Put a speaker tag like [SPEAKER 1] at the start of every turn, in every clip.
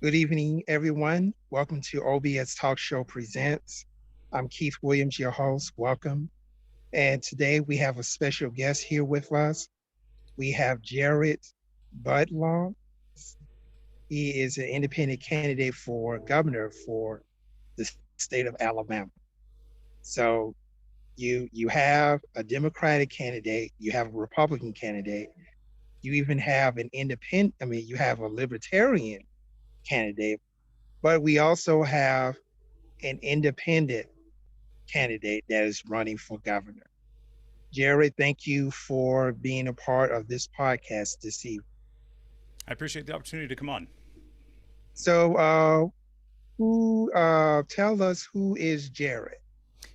[SPEAKER 1] Good evening, everyone. Welcome to OBS Talk Show Presents. I'm Keith Williams, your host. Welcome. And today we have a special guest here with us. We have Jared Budlong. He is an independent candidate for governor for the state of Alabama. So you have a Democratic candidate, you have a Republican candidate, you even have an independent, you have a libertarian candidate, but we also have an independent candidate that is running for governor. Jared, thank you for being a part of this podcast this evening.
[SPEAKER 2] I appreciate the opportunity to come on.
[SPEAKER 1] So, who tell us who is Jared?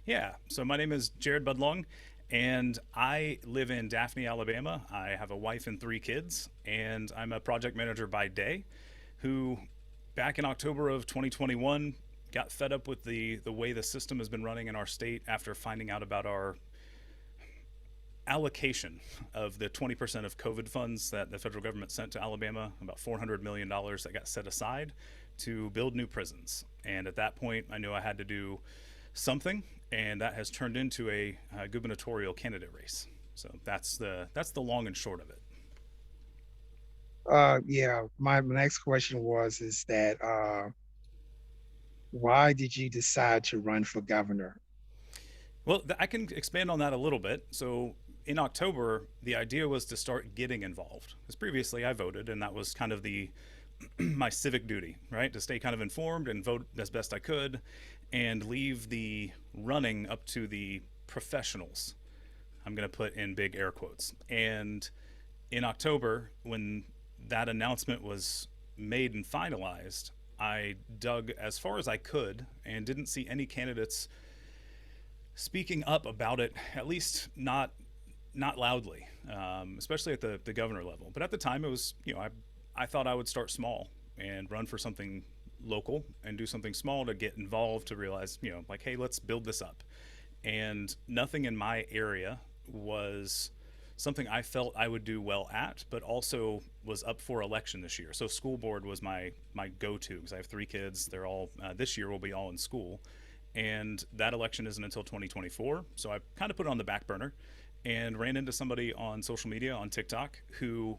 [SPEAKER 2] Yeah, so my name is Jared Budlong, and I live in Daphne, Alabama. I have a wife and 3 kids, and I'm a project manager by day who, back in October of 2021, got fed up with the way the system has been running in our state after finding out about our allocation of the 20% of COVID funds that the federal government sent to Alabama, about $400 million that got set aside to build new prisons. And at that point, I knew I had to do something, and that has turned into a gubernatorial candidate race. So that's the long and short of it.
[SPEAKER 1] Yeah, my next question is that why did you decide to run for governor?
[SPEAKER 2] Well, I can expand on that a little bit. So in October, the idea was to start getting involved. Because previously I voted, and that was kind of the my civic duty, right? To stay kind of informed and vote as best I could, and leave the running up to the professionals. I'm going to put in big air quotes. And in October, when that announcement was made and finalized, I dug as far as I could and didn't see any candidates speaking up about it, at least not loudly, especially at the governor level. But at the time, it was, I thought I would start small and run for something local and do something small to get involved, to realize, like, hey, let's build this up. And nothing in my area was something I felt I would do well at, but also was up for election this year. So school board was my go-to, because I have 3 kids. They're all this year will be all in school, and that election isn't until 2024. So I kind of put it on the back burner, and ran into somebody on social media on TikTok who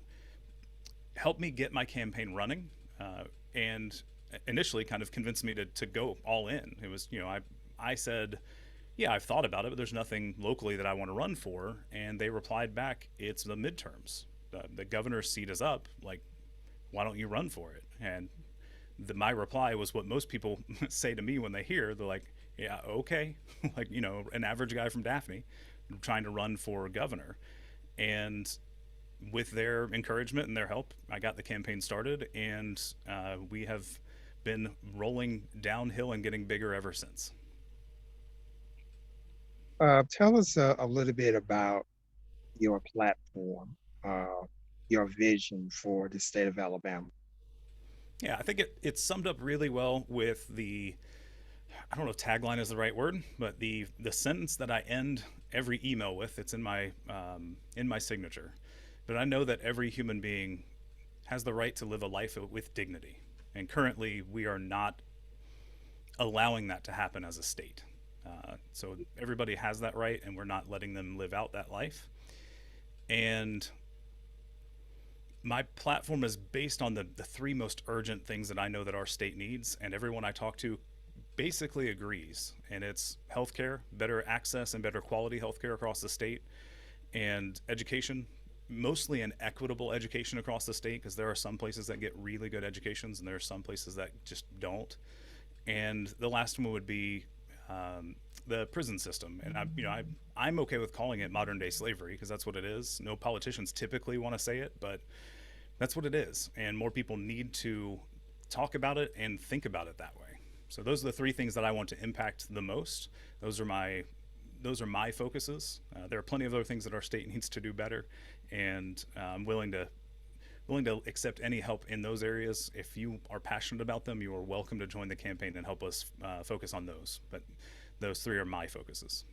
[SPEAKER 2] helped me get my campaign running, and initially kind of convinced me to go all in. It was, I said, yeah, I've thought about it, but there's nothing locally that I want to run for. And they replied back, it's the midterms. The governor's seat is up. Like, why don't you run for it? And my reply was what most people say to me when they hear. They're like, yeah, okay. Like, an average guy from Daphne trying to run for governor. And with their encouragement and their help, I got the campaign started, and we have been rolling downhill and getting bigger ever since.
[SPEAKER 1] Tell us a little bit about your platform, uh, your vision for the state of Alabama.
[SPEAKER 2] Yeah, I think it's summed up really well with I don't know if tagline is the right word, but the sentence that I end every email with. It's in my signature. But I know that every human being has the right to live a life with dignity, and currently we are not allowing that to happen as a state. So everybody has that right, and we're not letting them live out that life. And my platform is based on the 3 most urgent things that I know that our state needs, and everyone I talk to basically agrees. And it's healthcare, better access and better quality healthcare across the state, and education, mostly an equitable education across the state, because there are some places that get really good educations and there are some places that just don't. And the last one would be the prison system. And I'm okay with calling it modern day slavery, because that's what it is. No politicians typically want to say it, but that's what it is. And more people need to talk about it and think about it that way. So those are the 3 things that I want to impact the most. Those are my focuses. There are plenty of other things that our state needs to do better, and I'm willing to accept any help in those areas. If you are passionate about them, you are welcome to join the campaign and help us focus on those. But those 3 are my focuses.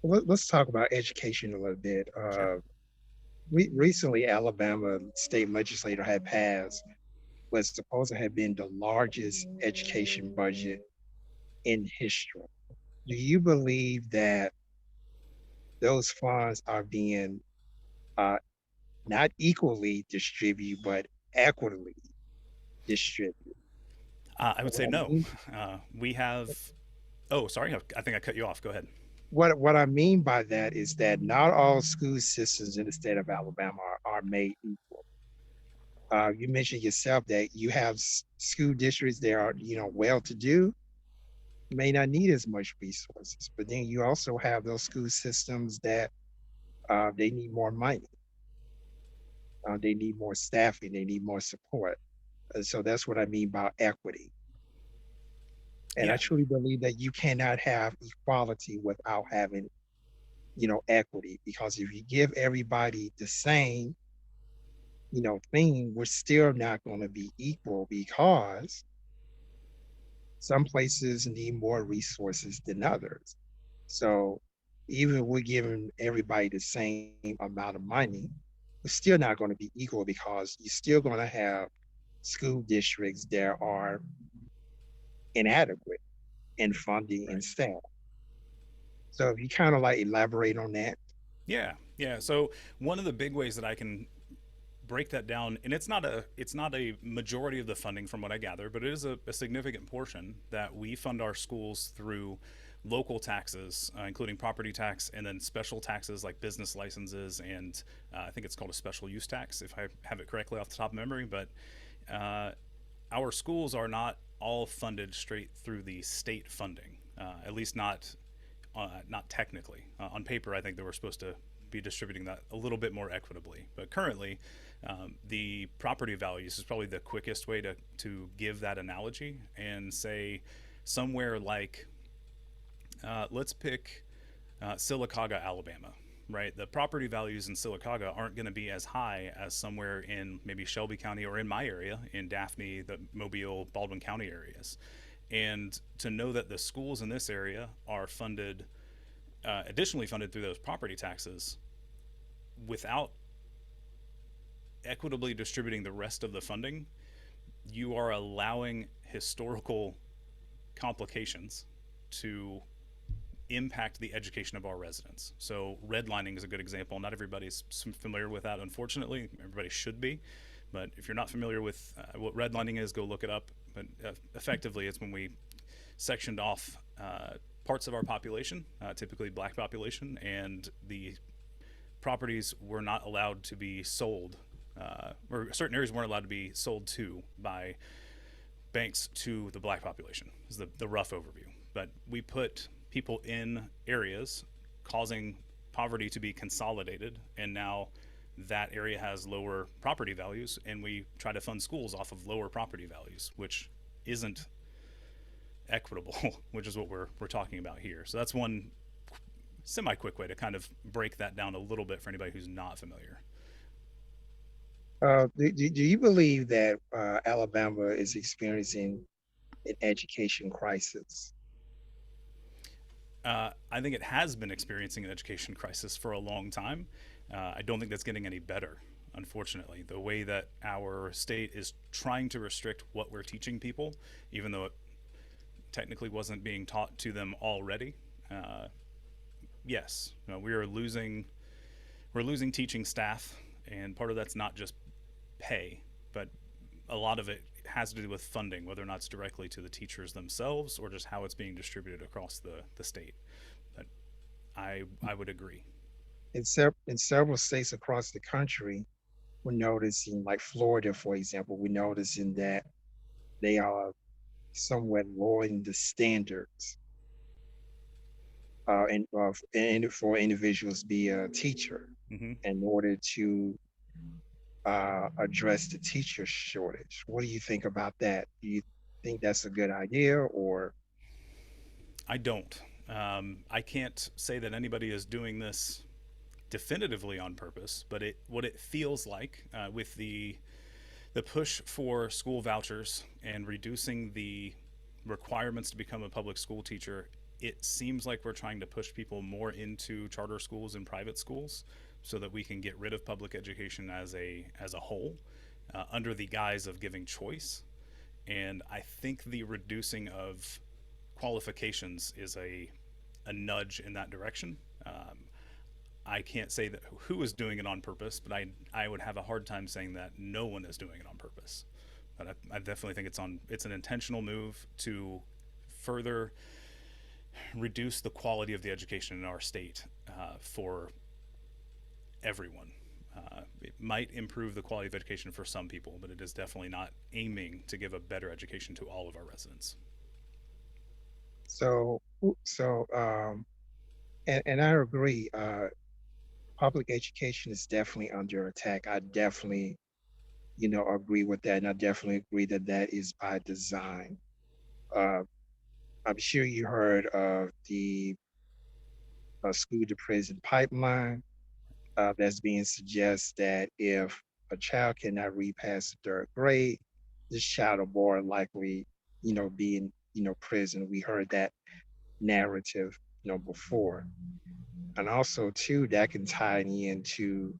[SPEAKER 1] Let's talk about education a little bit.
[SPEAKER 2] Sure.
[SPEAKER 1] Recently, Alabama state legislator had passed was supposed to have been the largest education budget in history. Do you believe that those funds are being uh, not equally distributed, but equitably distributed?
[SPEAKER 2] I would
[SPEAKER 1] What
[SPEAKER 2] say
[SPEAKER 1] I
[SPEAKER 2] no.
[SPEAKER 1] mean,
[SPEAKER 2] We have. Oh, sorry. I think I cut you off. Go ahead.
[SPEAKER 1] what I mean by that is that not all school systems in the state of Alabama are made equal. You mentioned yourself that you have school districts that are, well-to-do, may not need as much resources, but then you also have those school systems that they need more money, they need more staffing, they need more support. So that's what I mean by equity. And I
[SPEAKER 2] Yeah.
[SPEAKER 1] truly believe that you cannot have equality without having, equity, because if you give everybody the same, thing, we're still not going to be equal because some places need more resources than others. So even if we're giving everybody the same amount of money, we're still not going to be equal because you're still going to have school districts that are inadequate in funding and
[SPEAKER 2] Right.
[SPEAKER 1] staff. So if you kind of like elaborate on that.
[SPEAKER 2] Yeah. Yeah. So one of the big ways that I can break that down, and it's not a majority of the funding from what I gather, but it is a significant portion that we fund our schools through local taxes, including property tax, and then special taxes like business licenses, and I think it's called a special use tax if I have it correctly off the top of memory. But uh, our schools are not all funded straight through the state funding, at least not technically. On paper, I think they were supposed to be distributing that a little bit more equitably. But currently, the property values is probably the quickest way to give that analogy and say somewhere like, let's pick Sylacauga, Alabama. Right, the property values in Sylacauga aren't going to be as high as somewhere in maybe Shelby County or in my area, in Daphne, the Mobile, Baldwin County areas. And to know that the schools in this area are funded, additionally funded through those property taxes, without equitably distributing the rest of the funding, you are allowing historical complications to impact the education of our residents. So redlining is a good example. Not everybody's familiar with that, unfortunately. Everybody should be. But if you're not familiar with what redlining is, go look it up. But effectively, it's when we sectioned off parts of our population, typically black population, and the properties were not allowed to be sold, or certain areas weren't allowed to be sold to by banks to the black population, is the rough overview. But we put people in areas causing poverty to be consolidated, and now that area has lower property values, and we try to fund schools off of lower property values, which isn't equitable, which is what we're talking about here. So that's one semi quick way to kind of break that down a little bit for anybody who's not familiar.
[SPEAKER 1] Do you believe that Alabama is experiencing an education crisis?
[SPEAKER 2] I think it has been experiencing an education crisis for a long time. I don't think that's getting any better, unfortunately. The way that our state is trying to restrict what we're teaching people, even though it technically wasn't being taught to them already. Yes, we're losing teaching staff, and part of that's not just pay, but a lot of it has to do with funding, whether or not it's directly to the teachers themselves or just how it's being distributed across the state. But I would agree.
[SPEAKER 1] In several states across the country, we're noticing, like Florida, for example, we're noticing that they are somewhat lowering the standards and for individuals to be a teacher
[SPEAKER 2] Hmm.
[SPEAKER 1] in order to address the teacher shortage. What do you think about that? Do you think that's a good idea, or
[SPEAKER 2] I don't. I can't say that anybody is doing this definitively on purpose, but what it feels like with the push for school vouchers and reducing the requirements to become a public school teacher, it seems like we're trying to push people more into charter schools and private schools so that we can get rid of public education as a whole. under the guise of giving choice. And I think the reducing of qualifications is a nudge in that direction. I can't say that who is doing it on purpose, but I would have a hard time saying that no one is doing it on purpose. But I definitely think it's an intentional move to further reduce the quality of the education in our state for everyone. It might improve the quality of education for some people, but it is definitely not aiming to give a better education to all of our residents.
[SPEAKER 1] So, and I agree. Public education is definitely under attack. I definitely, agree with that, and I definitely agree that that is by design. Uh, I'm sure you heard of the school to prison pipeline. That's being suggests that if a child cannot read past the third grade, this child will more likely, be in, prison. We heard that narrative, before. And also too, that can tie into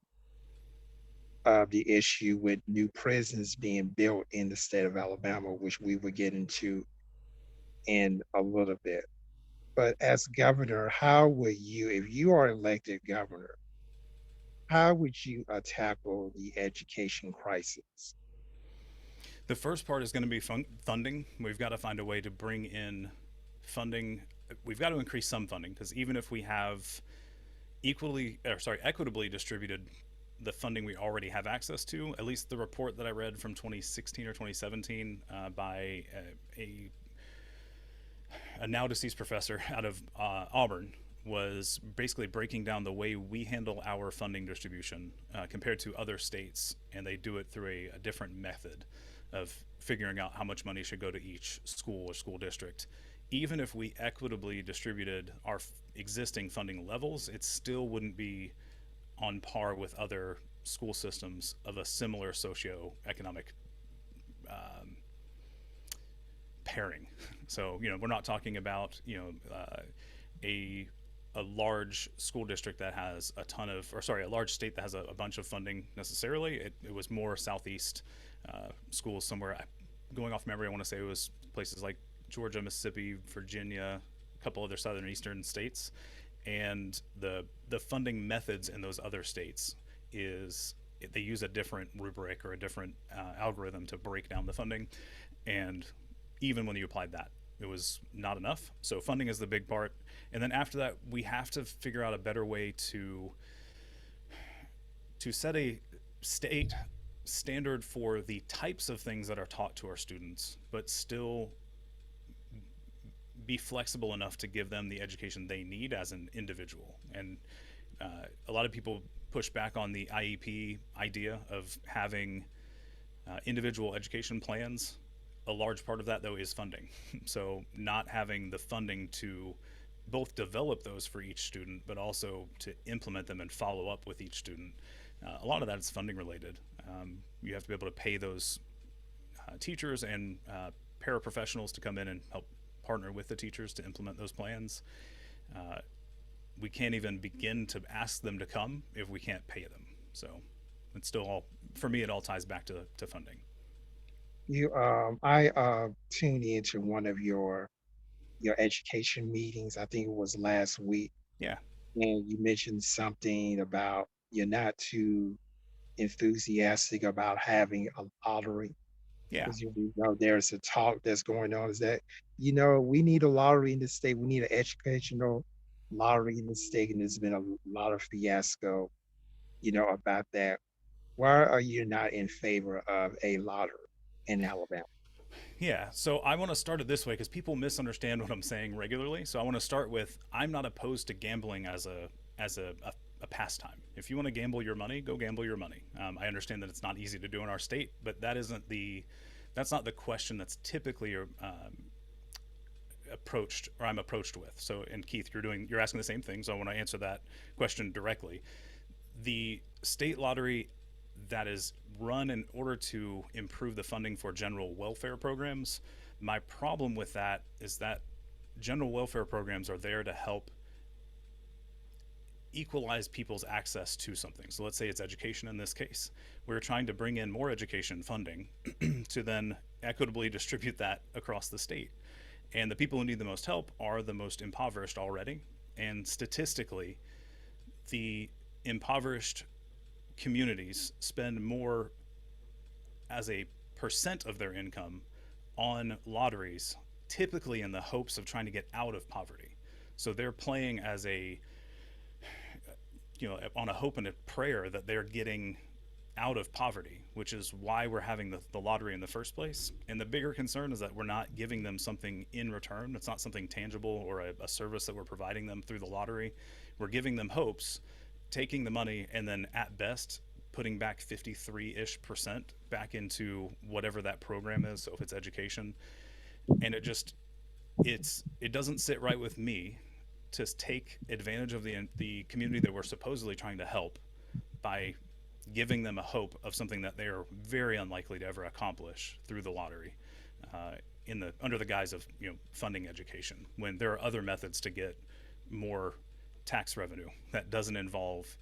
[SPEAKER 1] the issue with new prisons being built in the state of Alabama, which we will get into in a little bit. But as governor, how would you, if you are elected governor, how would you tackle the education crisis?
[SPEAKER 2] The first part is going to be funding. We've got to find a way to bring in funding. We've got to increase some funding because even if we have equitably distributed the funding we already have access to, at least the report that I read from 2016 or 2017 by a now deceased professor out of Auburn was basically breaking down the way we handle our funding distribution compared to other states, and they do it through a different method of figuring out how much money should go to each school or school district. Even if we equitably distributed our existing funding levels, it still wouldn't be on par with other school systems of a similar socioeconomic um, pairing. So, we're not talking about, a large school district that has a ton of, or sorry, a large state that has a bunch of funding necessarily. It was more southeast schools somewhere. Going off memory, I want to say it was places like Georgia, Mississippi, Virginia, a couple other southern eastern states, and the funding methods in those other states is they use a different rubric or a different algorithm to break down the funding, and even when you applied that, it was not enough. So funding is the big part, and then after that, we have to figure out a better way to set a state standard for the types of things that are taught to our students, but still be flexible enough to give them the education they need as an individual. And a lot of people push back on the IEP idea of having individual education plans. A large part of that, though, is funding. So not having the funding to both develop those for each student, but also to implement them and follow up with each student. A lot of that is funding related. You have to be able to pay those teachers and paraprofessionals to come in and help partner with the teachers to implement those plans. We can't even begin to ask them to come if we can't pay them. So it's still all, for me, it all ties back to funding.
[SPEAKER 1] I tuned into one of your education meetings. I think it was last week,
[SPEAKER 2] Yeah.
[SPEAKER 1] and you mentioned something about you're not too enthusiastic about having a lottery
[SPEAKER 2] Yeah.
[SPEAKER 1] because there's a talk that's going on is that we need a lottery in the state. We need an educational lottery in the state, and there's been a lot of fiasco, about that. Why are you not in favor of a lottery in Alabama?
[SPEAKER 2] Yeah, so I want to start it this way because people misunderstand what I'm saying regularly. So I want to start with I'm not opposed to gambling as a pastime. If you want to gamble your money, go gamble your money. I understand that it's not easy to do in our state, but that's not the question that's typically approached or I'm approached with. So, and Keith, you're asking the same thing, so I want to answer that question directly. The state lottery that is run in order to improve the funding for general welfare programs. My problem with that is that general welfare programs are there to help equalize people's access to something. So let's say it's education in this case. We're trying to bring in more education funding to then equitably distribute that across the state. And the people who need the most help are the most impoverished already. And statistically, the impoverished communities spend more as a percent of their income on lotteries, typically in the hopes of trying to get out of poverty. So they're playing as a, on a hope and a prayer that they're getting out of poverty, which is why we're having the lottery in the first place. And the bigger concern is that we're not giving them something in return. It's not something tangible or a service that we're providing them through the lottery. We're giving them hopes, taking the money, and then at best putting back 53-ish% back into whatever that program is. So if it's education, and it doesn't sit right with me to take advantage of the community that we're supposedly trying to help by giving them a hope of something that they are very unlikely to ever accomplish through the lottery, under the guise of funding education, when there are other methods to get more tax revenue that doesn't involve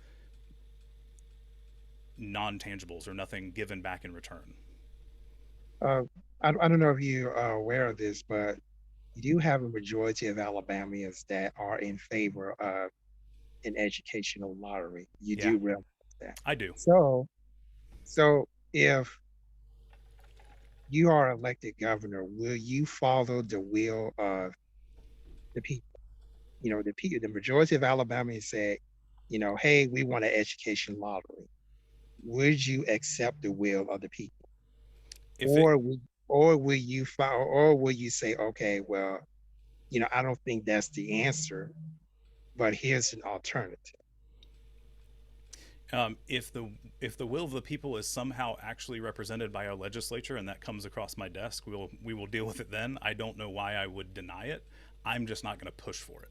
[SPEAKER 2] non-tangibles or nothing given back in return.
[SPEAKER 1] I don't know if you are aware of this, but you do have a majority of Alabamians that are in favor of an educational lottery. You
[SPEAKER 2] Yeah,
[SPEAKER 1] do realize that.
[SPEAKER 2] I do.
[SPEAKER 1] So, so if you are elected governor, will you follow the will of the people? The people, the majority of Alabamians said, hey, we want an education lottery. Would you accept the will of the people?
[SPEAKER 2] If it
[SPEAKER 1] Or will or will you follow, or will you say, okay, well, I don't think that's the answer, but here's an alternative.
[SPEAKER 2] if the will of the people is somehow actually represented by our legislature and that comes across my desk, we will deal with it then. I don't know why I would deny it. I'm just not going to push for it.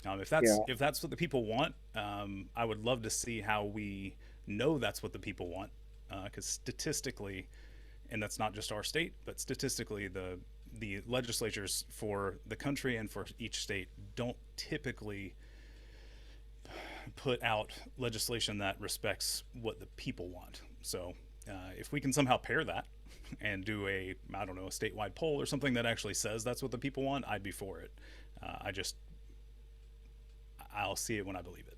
[SPEAKER 1] Yeah.
[SPEAKER 2] If that's what the people want, I would love to see how we know that's what the people want, because statistically, and that's not just our state, but statistically, the legislatures for the country and for each state don't typically put out legislation that respects what the people want. So if we can somehow pair that and do a statewide poll or something that actually says that's what the people want, I'd be for it. I'll see it when I believe it.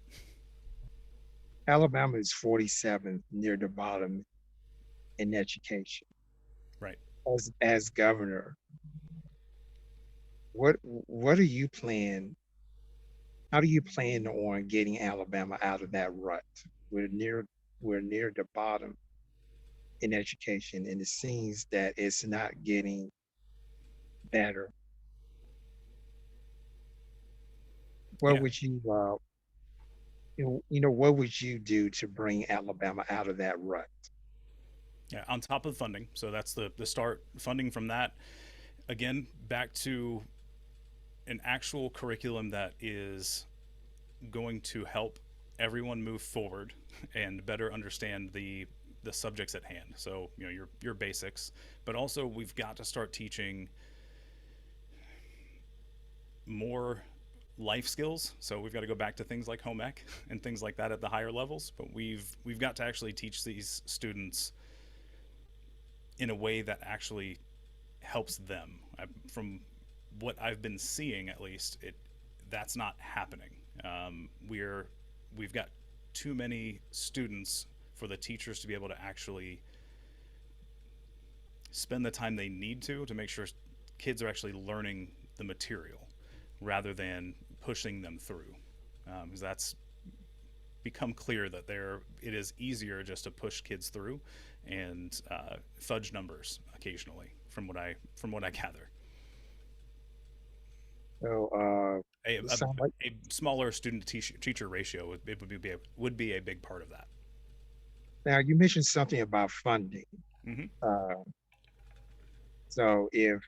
[SPEAKER 1] Alabama is 47th near the bottom in education.
[SPEAKER 2] Right.
[SPEAKER 1] As governor, what are you planning? How do you plan on getting Alabama out of that rut? We're near the bottom in education, and it seems that it's not getting better. What
[SPEAKER 2] Yeah.
[SPEAKER 1] would what would you do to bring Alabama out of that rut?
[SPEAKER 2] Yeah. On top of funding, so that's the start. Funding from that, again, back to an actual curriculum that is going to help everyone move forward and better understand the subjects at hand. So your basics, but also we've got to start teaching more life skills. So we've got to go back to things like home ec and things like that at the higher levels. But we've got to actually teach these students in a way that actually helps them. From what I've been seeing, at least, that's not happening. We've got too many students for the teachers to be able to actually spend the time they need to make sure kids are actually learning the material rather than pushing them through. Because that's become clear that it is easier just to push kids through and fudge numbers occasionally, from what I gather.
[SPEAKER 1] So
[SPEAKER 2] A,
[SPEAKER 1] it
[SPEAKER 2] a,
[SPEAKER 1] sounds like
[SPEAKER 2] a smaller student to teacher ratio would be a big part of that.
[SPEAKER 1] now you mentioned something about funding.
[SPEAKER 2] Mm-hmm.
[SPEAKER 1] Uh, so if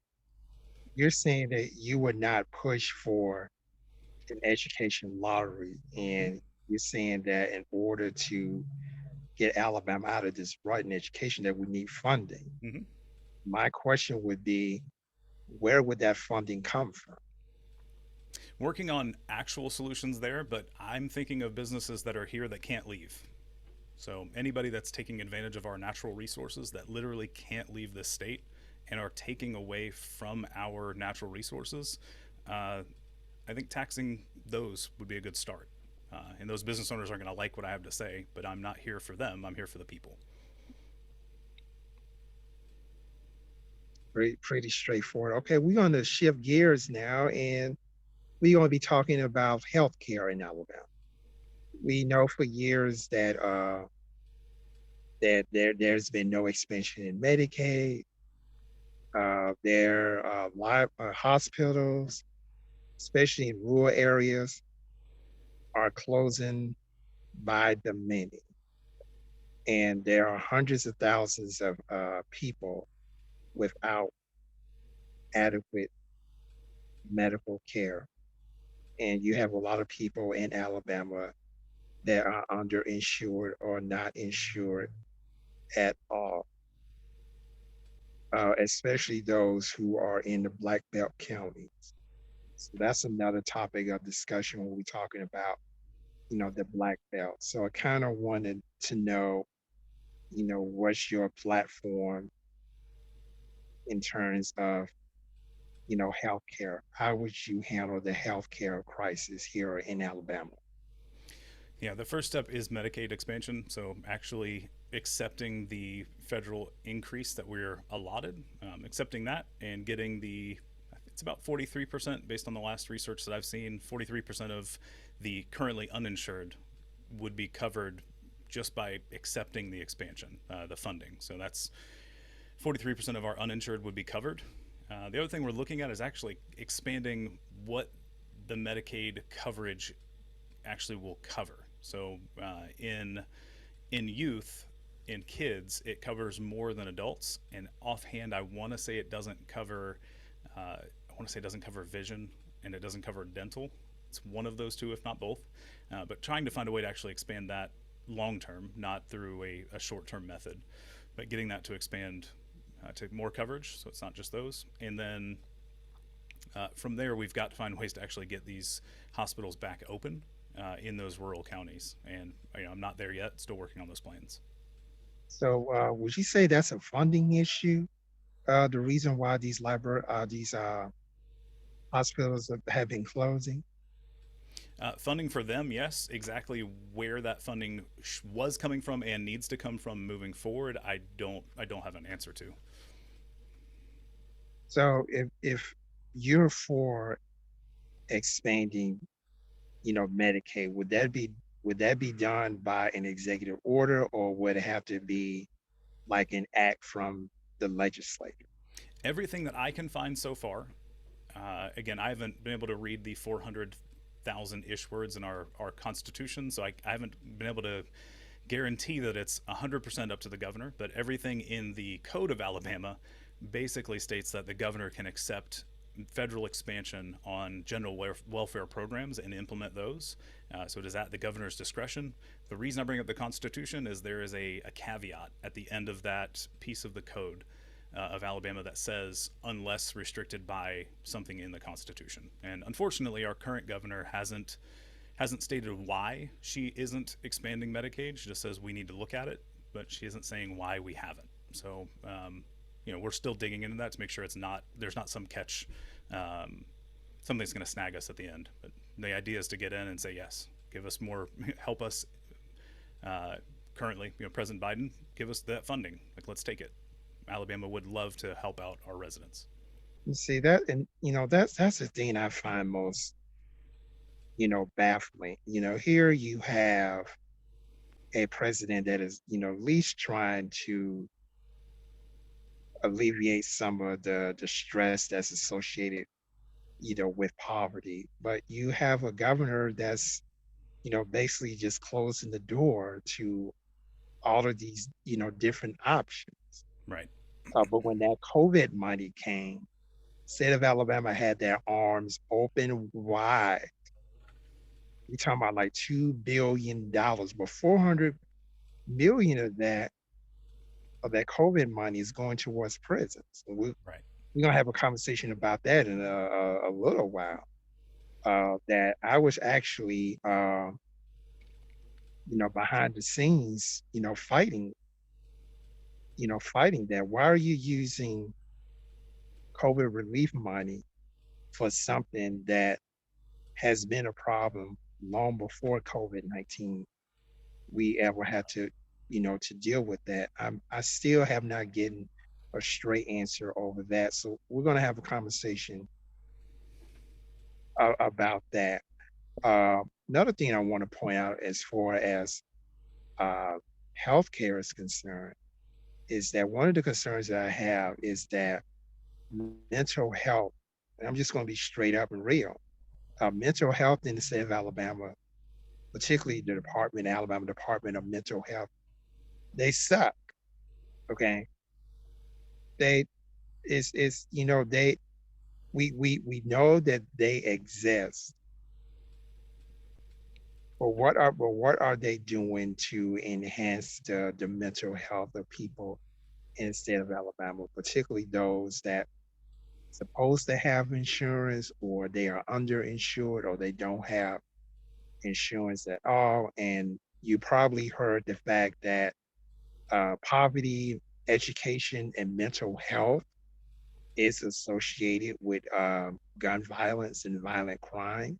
[SPEAKER 1] you're saying that you would not push for an education lottery, and you're saying that in order to get Alabama out of this rut in education, that we need funding.
[SPEAKER 2] Mm-hmm.
[SPEAKER 1] My question would be, where would that funding come from?
[SPEAKER 2] Working on actual solutions there, but I'm thinking of businesses that are here that can't leave. So anybody that's taking advantage of our natural resources that literally can't leave this state and are taking away from our natural resources, uh, I think taxing those would be a good start. And those business owners aren't going to like what I have to say, but I'm not here for them. I'm here for the people.
[SPEAKER 1] Pretty straightforward. Okay, we're going to shift gears now, and we're going to be talking about healthcare in Alabama. We know for years that there's been no expansion in Medicaid. There live hospitals, especially in rural areas, are closing by the minute, and there are hundreds of thousands of people without adequate medical care. And you have a lot of people in Alabama that are underinsured or not insured at all, especially those who are in the Black Belt counties. So that's another topic of discussion when we're talking about, the Black Belt. So I kind of wanted to know, what's your platform in terms of, healthcare? How would you handle the healthcare crisis here in Alabama?
[SPEAKER 2] Yeah, the first step is Medicaid expansion. So actually accepting the federal increase that we're allotted, accepting that and getting it's about 43% based on the last research that I've seen. 43% of the currently uninsured would be covered just by accepting the expansion, the funding. So that's 43% of our uninsured would be covered. The other thing we're looking at is actually expanding what the Medicaid coverage actually will cover. So in youth, in kids, it covers more than adults. And offhand, I want to say it doesn't cover. I want to say it doesn't cover vision and it doesn't cover dental. It's one of those two, if not both. But trying to find a way to actually expand that long term, not through a short term method, but getting that to expand to more coverage. So it's not just those. And then from there, we've got to find ways to actually get these hospitals back open in those rural counties. And I'm not there yet. Still working on those plans.
[SPEAKER 1] So would you say that's a funding issue? The reason why these hospitals have been closing?
[SPEAKER 2] Funding for them, yes. Exactly where that funding was coming from and needs to come from moving forward, I don't have an answer to.
[SPEAKER 1] So if you're for expanding, Medicaid, would that be done by an executive order, or would it have to be like an act from the legislature?
[SPEAKER 2] Everything that I can find so far, again, I haven't been able to read the 400,000 ish words in our Constitution, so I haven't been able to guarantee that it's 100% up to the governor, but everything in the Code of Alabama basically states that the governor can accept federal expansion on general welfare programs and implement those. So it is at the governor's discretion. The reason I bring up the Constitution is there is a caveat at the end of that piece of the code of Alabama that says unless restricted by something in the Constitution. And unfortunately, our current governor hasn't stated why she isn't expanding Medicaid. She just says we need to look at it, but she isn't saying why we haven't. So we're still digging into that to make sure there's not some catch, something that's going to snag us at the end. But the idea is to get in and say yes, give us more, help us. Currently, President Biden, give us that funding. Like, let's take it. Alabama would love to help out our residents.
[SPEAKER 1] You see that, and that's the thing I find most, baffling. Here you have a president that is, at least trying to alleviate some of the stress that's associated, with poverty. But you have a governor that's, basically just closing the door to all of these, different options.
[SPEAKER 2] Right.
[SPEAKER 1] But when that COVID money came, state of Alabama had their arms open wide. You're talking about like $2 billion, but 400 million of that COVID money is going towards prisons. And we're
[SPEAKER 2] Right.
[SPEAKER 1] gonna have a conversation about that in a little while. that I was actually, behind the scenes, fighting that. Why are you using COVID relief money for something that has been a problem long before COVID-19? We ever had to deal with that. I still have not gotten a straight answer over that. So we're going to have a conversation about that. Another thing I want to point out as far as uh, healthcare is concerned is that one of the concerns that I have is that mental health, and I'm just going to be straight up and real, mental health in the state of Alabama, particularly the Alabama Department of Mental Health, they suck. Okay, they is they we know that they exist, but what are they doing to enhance the mental health of people in the state of Alabama, particularly those that supposed to have insurance or they are underinsured or they don't have insurance at all? And you probably heard the fact that poverty, education, and mental health is associated with gun violence and violent crime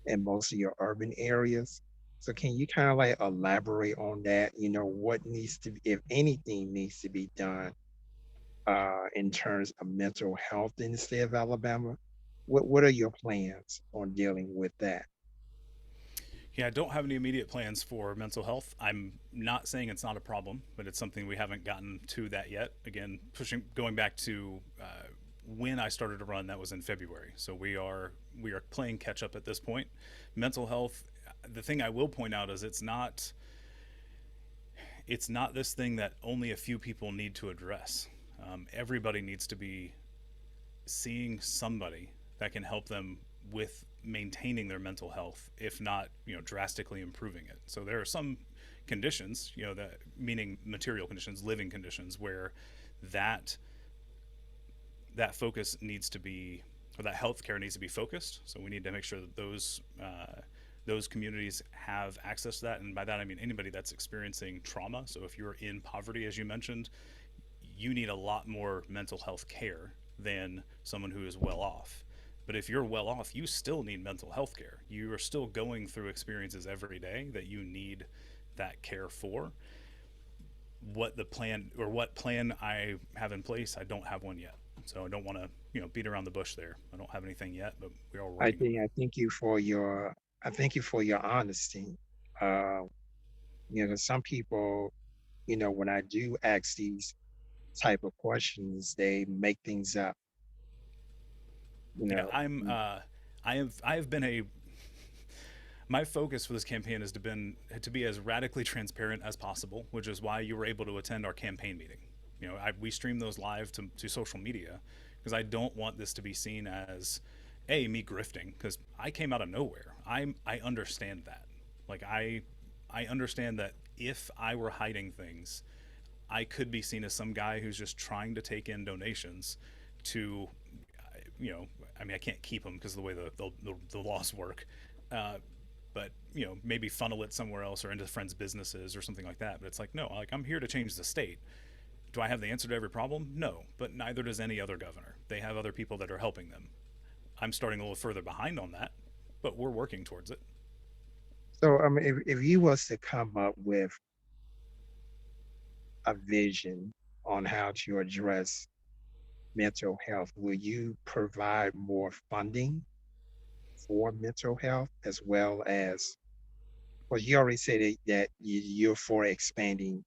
[SPEAKER 1] in most of your urban areas. So can you kind of like elaborate on that? What needs to, if anything, needs to be done in terms of mental health in the state of Alabama? What are your plans on dealing with that?
[SPEAKER 2] Yeah, I don't have any immediate plans for mental health. I'm not saying it's not a problem, but it's something we haven't gotten to that yet. Again, going back to when I started to run, that was in February. So we are playing catch up at this point. Mental health. The thing I will point out is it's not this thing that only a few people need to address. Everybody needs to be seeing somebody that can help them with maintaining their mental health, if not, drastically improving it. So there are some conditions, that meaning material conditions, living conditions, where that that focus needs to be, or that healthcare needs to be focused. So we need to make sure that those communities have access to that, and by that I mean anybody that's experiencing trauma. So if you're in poverty, as you mentioned, you need a lot more mental health care than someone who is well off. But if you're well off, you still need mental health care. You are still going through experiences every day that you need that care for. What plan I have in place, I don't have one yet. So I don't want to, beat around the bush there. I don't have anything yet, but we are
[SPEAKER 1] I
[SPEAKER 2] working on
[SPEAKER 1] think
[SPEAKER 2] it.
[SPEAKER 1] I thank you for your I thank you for your honesty. Uh, some people, when I do ask these type of questions, they make things up. You
[SPEAKER 2] Yeah,
[SPEAKER 1] know,
[SPEAKER 2] I have been a my focus for this campaign has been to be as radically transparent as possible, which is why you were able to attend our campaign meeting. We stream those live to social media because I don't want this to be seen as me grifting, because I came out of nowhere. I understand that. Like I understand that if I were hiding things, I could be seen as some guy who's just trying to take in donations to, you know, I mean, I can't keep them because of the way the laws work. Uh, but maybe funnel it somewhere else or into friends' businesses or something like that. But it's like, no, like I'm here to change the state. Do I have the answer to every problem? No, but neither does any other governor. They have other people that are helping them. I'm starting a little further behind on that, but we're working towards it.
[SPEAKER 1] so I mean, if you was to come up with a vision on how to address mental health, will you provide more funding for mental health as well as, well, you already said that you're for expanding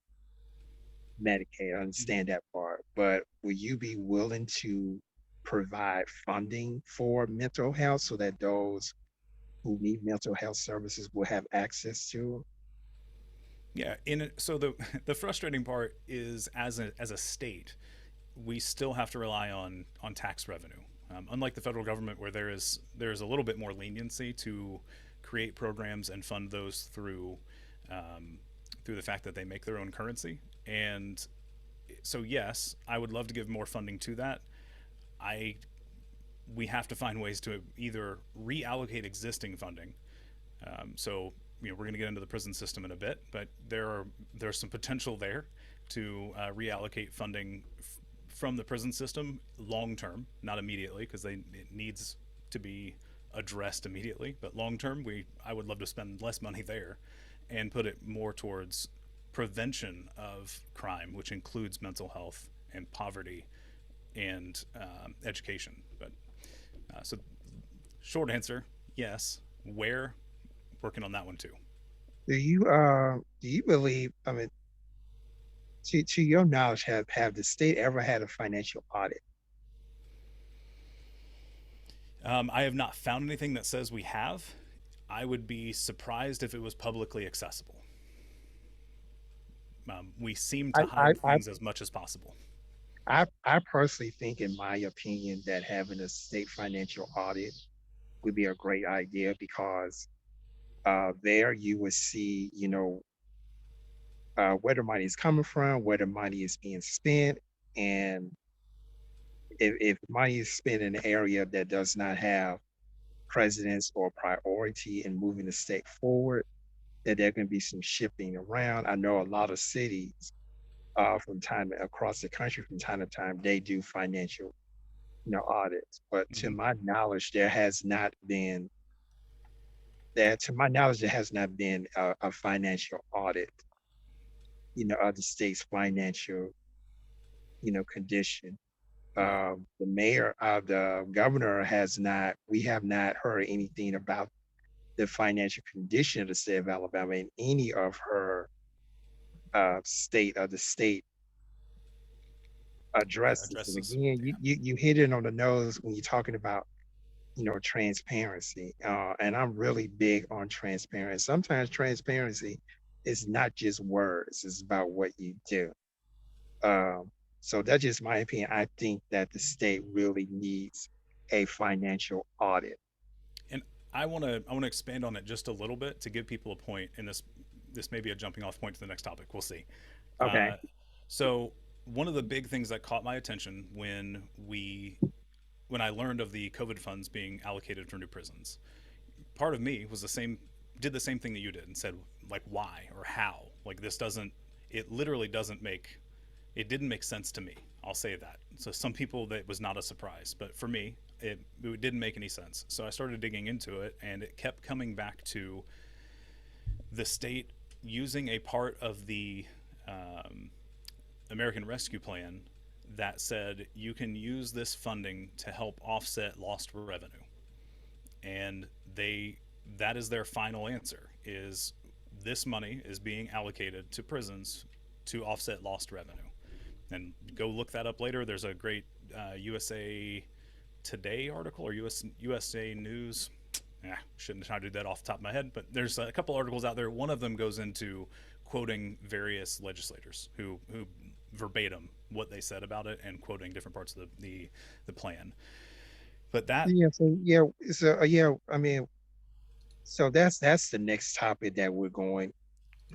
[SPEAKER 1] Medicaid. I understand that part, but will you be willing to provide funding for mental health so that those who need mental health services will have access to?
[SPEAKER 2] Yeah, so the frustrating part is as a state, we still have to rely on tax revenue. Unlike the federal government, where there is a little bit more leniency to create programs and fund those um, through the fact that they make their own currency. And so yes, I would love to give more funding to that. I we have to find ways to either reallocate existing funding. So we're going to get into the prison system in a bit, but there's some potential there to reallocate funding from the prison system long term, not immediately, because it needs to be addressed immediately. But long term, I would love to spend less money there and put it more towards prevention of crime, which includes mental health and poverty and education. But so, short answer, yes. Where? Working on that one too.
[SPEAKER 1] Do you believe, I mean, to your knowledge, have the state ever had a financial audit?
[SPEAKER 2] I have not found anything that says we have. I would be surprised if it was publicly accessible. We seem
[SPEAKER 1] I
[SPEAKER 2] to
[SPEAKER 1] I
[SPEAKER 2] hide
[SPEAKER 1] I
[SPEAKER 2] things as much as possible.
[SPEAKER 1] I personally think, in my opinion, that having a state financial audit would be a great idea because there you would see, where the money is coming from, where the money is being spent, and if money is spent in an area that does not have precedence or priority in moving the state forward, that there can be some shifting around. I know a lot of cities from time across the country from time to time they do financial audits, but to
[SPEAKER 2] Hmm.
[SPEAKER 1] my knowledge there has not been that to my knowledge there has not been a financial audit of the state's financial condition.
[SPEAKER 2] Right.
[SPEAKER 1] The mayor, the governor has not. We have not heard anything about the financial condition of the state of Alabama in any of her the state addresses. And
[SPEAKER 2] Addresses.
[SPEAKER 1] again,
[SPEAKER 2] Yeah.
[SPEAKER 1] you hit it on the nose when you're talking about transparency. And I'm really big on transparency. Sometimes transparency is not just words; it's about what you do. Um, so that's just my opinion. I think that the state really needs a financial audit.
[SPEAKER 2] And I want to expand on it just a little bit to give people a point. And this may be a jumping off point to the next topic. We'll see.
[SPEAKER 1] Okay.
[SPEAKER 2] Uh, so one of the big things that caught my attention when I learned of the COVID funds being allocated for new prisons, part of me was did the same thing that you did and said, like, why or how? Like, this doesn't, it literally doesn't make, it didn't make sense to me. I'll say that. So some people that was not a surprise, but for me, it didn't make any sense. So I started digging into it, and it kept coming back to the state using a part of the um, American Rescue Plan that said you can use this funding to help offset lost revenue, and that is their final answer: is this money is being allocated to prisons to offset lost revenue. And go look that up later. There's a great USA Today article or USA News. Shouldn't try to do that off the top of my head, but there's a couple articles out there. One of them goes into quoting various legislators who verbatim what they said about it and quoting different parts of the plan. But that,
[SPEAKER 1] Yeah. So I mean, so that's the next topic that we're going.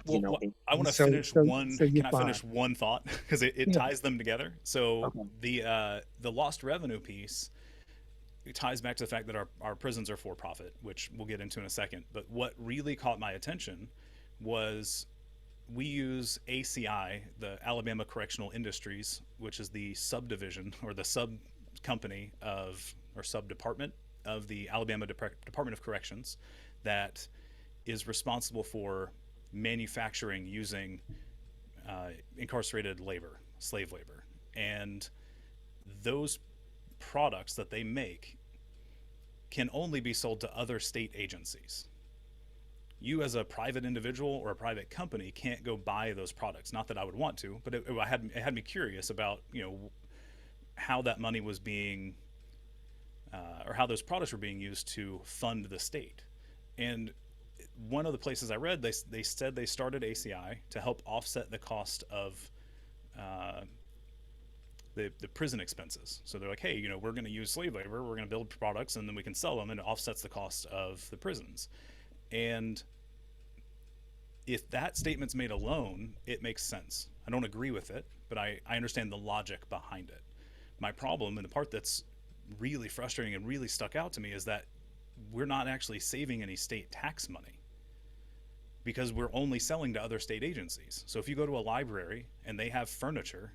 [SPEAKER 2] well, I want to
[SPEAKER 1] So
[SPEAKER 2] finish
[SPEAKER 1] so
[SPEAKER 2] one.
[SPEAKER 1] so you're
[SPEAKER 2] Can I
[SPEAKER 1] fine.
[SPEAKER 2] finish one thought because it
[SPEAKER 1] Yeah.
[SPEAKER 2] ties them together? So
[SPEAKER 1] Okay.
[SPEAKER 2] the lost revenue piece, it ties back to the fact that our prisons are for profit, which we'll get into in a second. But what really caught my attention was we use ACI, the Alabama Correctional Industries, which is the subdivision or the sub company of or sub department of the Alabama Department of Corrections that is responsible for manufacturing using incarcerated labor, slave labor. And those products that they make can only be sold to other state agencies. You, as a private individual or a private company, can't go buy those products. Not that I would want to, but it had me curious about how that money was being or how those products were being used to fund the state. And one of the places I read, they said they started ACI to help offset the cost of uh, the prison expenses. So they're like, hey, we're going to use slave labor, we're going to build products, and then we can sell them, and it offsets the cost of the prisons. And if that statement's made alone, it makes sense. I don't agree with it, but I understand the logic behind it. My problem, and the part that's really frustrating and really stuck out to me is that we're not actually saving any state tax money because we're only selling to other state agencies. So if you go to a library and they have furniture,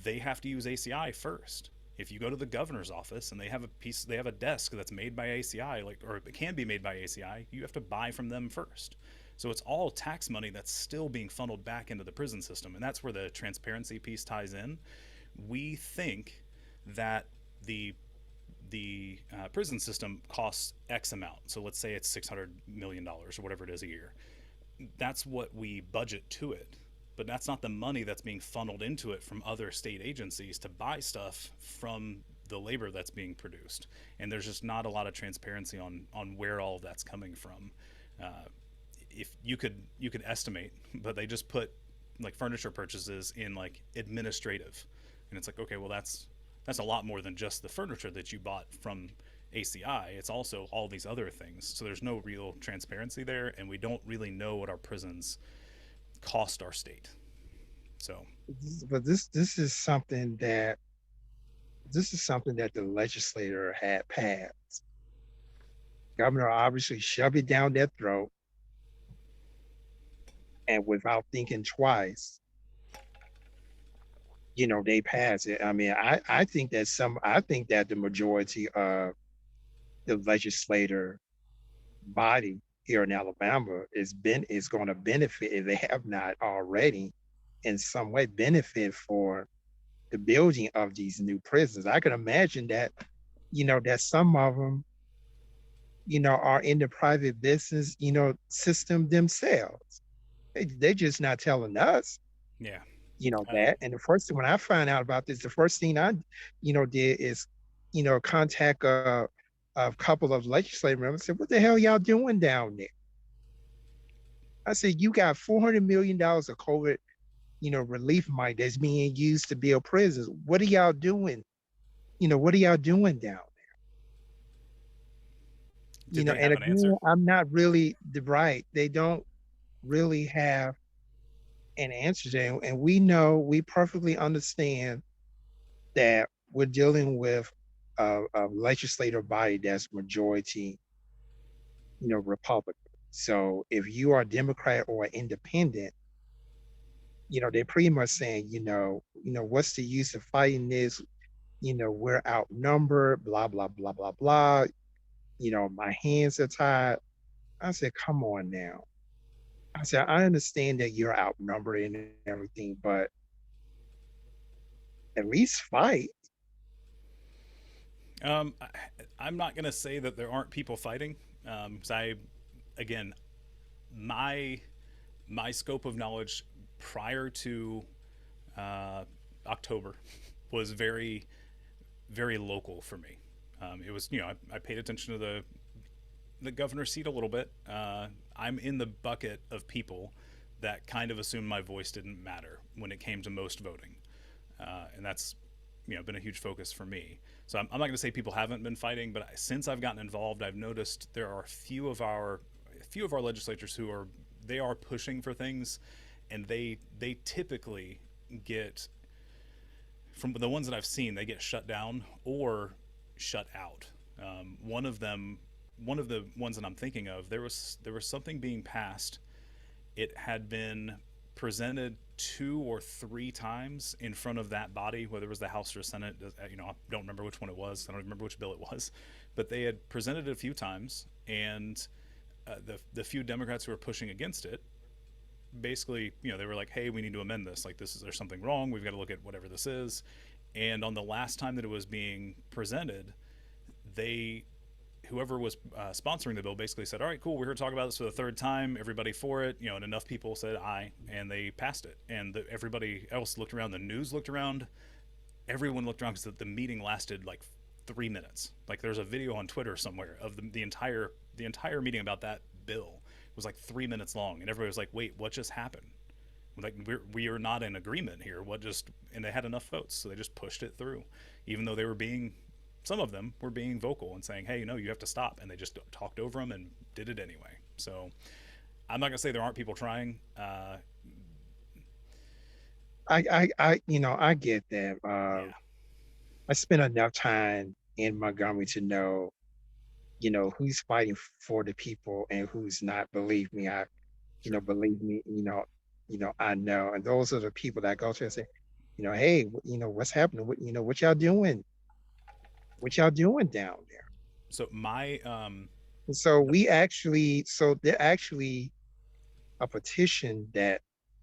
[SPEAKER 2] they have to use ACI first. If you go to the governor's office and they have a desk that's made by ACI, like, or it can be made by ACI, you have to buy from them first. So it's all tax money that's still being funneled back into the prison system, and that's where the transparency piece ties in. We think that the prison system costs X amount. So let's say it's $600 million or whatever it is a year. That's what we budget to it. But that's not the money that's being funneled into it from other state agencies to buy stuff from the labor that's being produced. And there's just not a lot of transparency on where all of that's coming from. If you could estimate, but they just put like furniture purchases in like administrative, and it's like, okay, well that's a lot more than just the furniture that you bought from ACI. It's also all these other things. So there's no real transparency there, and we don't really know what our prisons cost our state. So,
[SPEAKER 1] But this is something that the legislator had passed. Governor obviously shoved it down their throat, and without thinking twice, they passed it. I mean, I think that the majority of the legislator body here in Alabama is going to benefit, if they have not already, in some way benefit for the building of these new prisons. I can imagine that, that some of them, are in the private business, system themselves. They're just not telling us,
[SPEAKER 2] yeah.
[SPEAKER 1] that. And the first thing, when I find out about this, the first thing I, did is, contact a couple of legislative members. Said, "What the hell y'all doing down there?" I said, "You got $400 million of COVID, relief money that's being used to build prisons. What are y'all doing? What are y'all doing down there?"
[SPEAKER 2] Did they
[SPEAKER 1] And
[SPEAKER 2] have an answer?
[SPEAKER 1] again, I'm not really right. They don't really have an answer to it. And we perfectly understand that we're dealing with a legislative body that's majority, Republican. So if you are Democrat or independent, they're pretty much saying, what's the use of fighting this? We're outnumbered, blah, blah, blah, blah, blah. My hands are tied. I said, come on now. I said, I understand that you're outnumbered and everything, but at least fight.
[SPEAKER 2] I'm not going to say that there aren't people fighting. 'Cause again, my my scope of knowledge prior to October was very local for me. It was, I paid attention to the governor's seat a little bit. I'm in the bucket of people that kind of assumed my voice didn't matter when it came to most voting, and that's been a huge focus for me. So I'm not going to say people haven't been fighting, but since I've gotten involved, I've noticed there are a few of our legislators who are pushing for things, and they typically get, from the ones that I've seen, they get shut down or shut out. One of the ones that I'm thinking of, there was something being passed. It had been presented 2 or 3 times in front of that body, whether it was the House or Senate. I don't remember which one it was. I don't remember which bill it was, but they had presented it a few times, and the few Democrats who were pushing against it, basically, they were like, "Hey, we need to amend this. Like, there's something wrong. We've got to look at whatever this is." And on the last time that it was being presented, they whoever was sponsoring the bill basically said, "All right, cool. We're here to talk about this for the 3rd time. Everybody for it." And enough people said aye, and they passed it. And everybody else looked around. The news looked around. Everyone looked around because the meeting lasted like 3 minutes. Like, there's a video on Twitter somewhere of the entire meeting about that bill. It was like 3 minutes long, and everybody was like, "Wait, what just happened? Like, we are not in agreement here. What just?" And they had enough votes, so they just pushed it through, even though some of them were being vocal and saying, "Hey, no, you have to stop," and they just talked over them and did it anyway. So I'm not gonna say there aren't people trying.
[SPEAKER 1] I get that.
[SPEAKER 2] Yeah,
[SPEAKER 1] I spent enough time, in Montgomery to know, who's fighting for the people and who's not. Believe me,
[SPEAKER 2] Sure.
[SPEAKER 1] believe me, I know. And those are the people that go to and say, hey, what's happening? What y'all doing? What y'all doing down there?
[SPEAKER 2] So my
[SPEAKER 1] And so there actually a petition that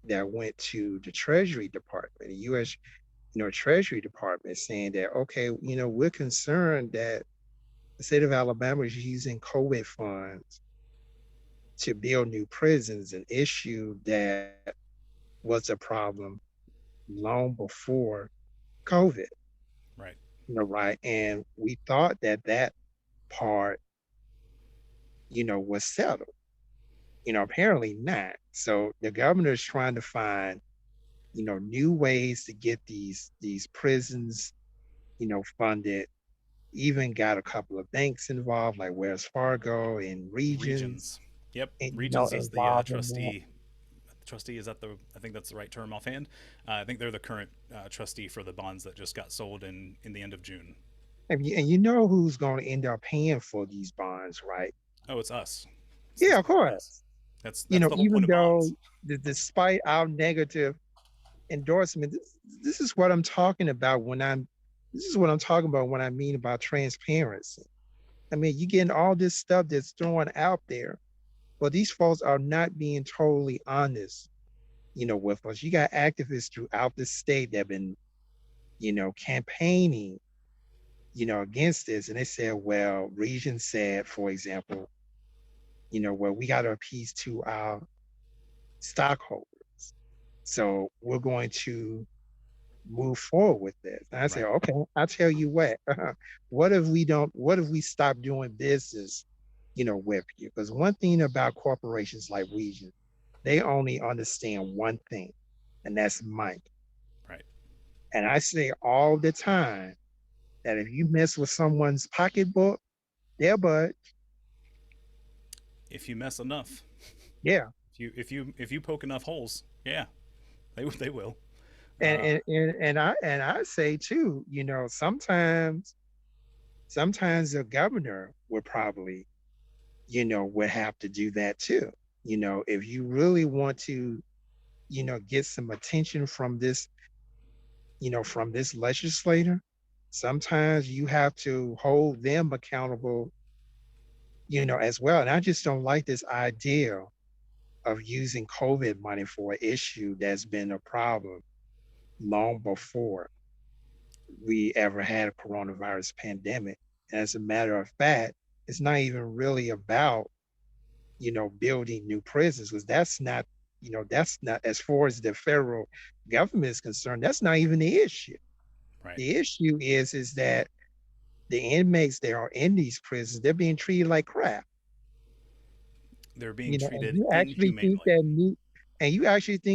[SPEAKER 1] went to the Treasury Department, the U.S. Treasury Department, saying that okay, we're concerned that the state of Alabama is using COVID funds to build new prisons, an issue that was a problem long before COVID,
[SPEAKER 2] right.
[SPEAKER 1] right? And we thought that part, was settled. Apparently not. So the governor is trying to find, new ways to get these prisons, funded. Even got a couple of banks involved, like Wells Fargo and Regions,
[SPEAKER 2] Regions. Yep.
[SPEAKER 1] and
[SPEAKER 2] Regions is the
[SPEAKER 1] involved in that.
[SPEAKER 2] trustee. Trustee, is that the? I think that's the right term offhand. I think they're the current trustee for the bonds that just got sold in the end of June.
[SPEAKER 1] And you know who's going to end up paying for these bonds, right?
[SPEAKER 2] Oh, it's us. It's the
[SPEAKER 1] Yeah, of
[SPEAKER 2] taxpayers.
[SPEAKER 1] course.
[SPEAKER 2] That's the whole point
[SPEAKER 1] Even
[SPEAKER 2] of
[SPEAKER 1] though
[SPEAKER 2] bonds.
[SPEAKER 1] despite our negative endorsement, this is what I'm talking about when I'm. This is what I'm talking about when I mean about transparency. I mean, you're getting all this stuff that's thrown out there, but these folks are not being totally honest, with us. You got activists throughout the state that have been, campaigning, against this. And they said, well, Region said, for example, well, we got to appease to our stockholders. So we're going to move forward with this. And I said,
[SPEAKER 2] Right.
[SPEAKER 1] okay, I'll tell you what, what if we stop doing business, with you? Because one thing about corporations like Region, they only understand one thing, and that's money.
[SPEAKER 2] Right.
[SPEAKER 1] And I say all the time that if you mess with someone's pocketbook, they'll budge.
[SPEAKER 2] If you mess enough,
[SPEAKER 1] Yeah.
[SPEAKER 2] if you poke enough holes, yeah, they will.
[SPEAKER 1] And
[SPEAKER 2] Uh,
[SPEAKER 1] I say too, sometimes the governor would probably, would have to do that too. If you really want to, get some attention from this legislator, sometimes you have to hold them accountable, as well. And I just don't like this idea of using COVID money for an issue that's been a problem long before we ever had a coronavirus pandemic. And as a matter of fact, it's not even really about, building new prisons, because that's not, as far as the federal government is concerned, that's not even the issue.
[SPEAKER 2] right.
[SPEAKER 1] The issue is that the inmates that are in these prisons, they're being treated like crap.
[SPEAKER 2] They're being
[SPEAKER 1] And
[SPEAKER 2] treated
[SPEAKER 1] you actually think
[SPEAKER 2] inhumanely.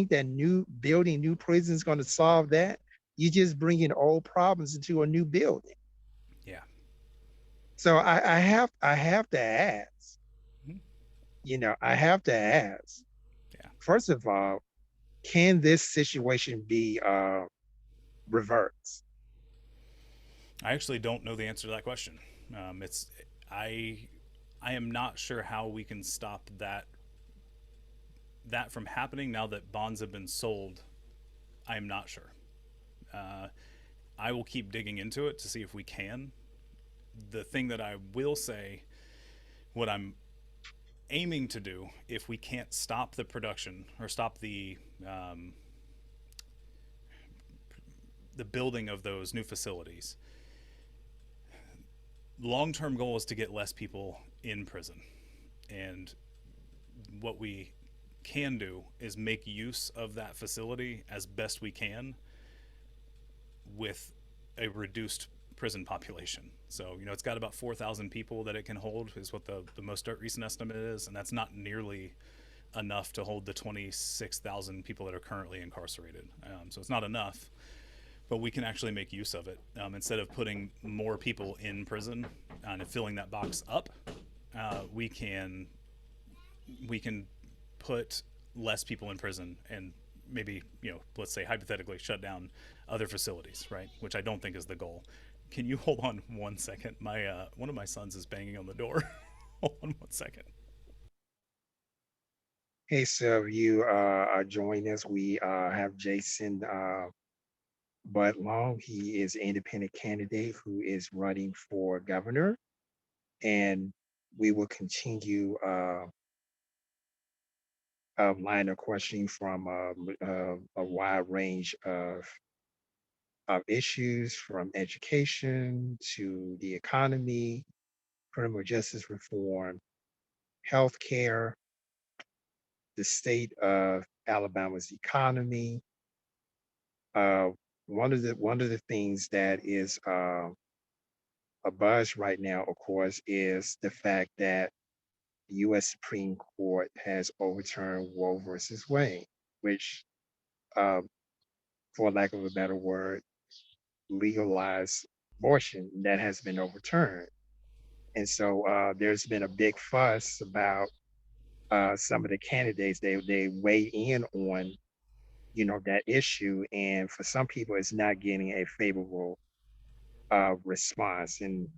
[SPEAKER 1] that new building new prisons is going to solve that? You're just bringing old problems into a new building.
[SPEAKER 2] Yeah.
[SPEAKER 1] So I have to ask,
[SPEAKER 2] Mhm.
[SPEAKER 1] I have to ask,
[SPEAKER 2] Yeah.
[SPEAKER 1] first of all, can this situation be reversed?
[SPEAKER 2] I actually don't know the answer to that question. It's I I am not sure how we can stop that from happening now that bonds have been sold. I am not sure. Uh, I will keep digging into it to see if we can. The thing that I will say, what I'm aiming to do, if we can't stop the production or stop um, the building of those new facilities, long-term goal is to get less people in prison. And what we can do is make use of that facility as best we can with a reduced prison population. So, it's got about 4,000 people that it can hold, is what the most recent estimate is. And that's not nearly enough to hold the 26,000 people that are currently incarcerated. So it's not enough, but we can actually make use of it. Instead of putting more people in prison and filling that box up, we can put less people in prison and maybe, let's say hypothetically shut down other facilities, right? Which I don't think is the goal. Can you hold on 1 second? My one of my sons is banging on the door. Hold on 1 second.
[SPEAKER 1] Hey, so you are joining us. We have Jason Budlong. He is an independent candidate who is running for governor, and we will continue a line of questioning from a wide range of issues, from education to the economy, criminal justice reform, healthcare, the state of Alabama's economy. Uh, one of the things that is a buzz right now, of course, is the fact that the U.S. Supreme Court has overturned Roe versus Wade, which, uh, for lack of a better word, legalized abortion that has been overturned. And so there's been a big fuss about some of the candidates. They weigh in on that issue, and for some people, it's not getting a favorable response. And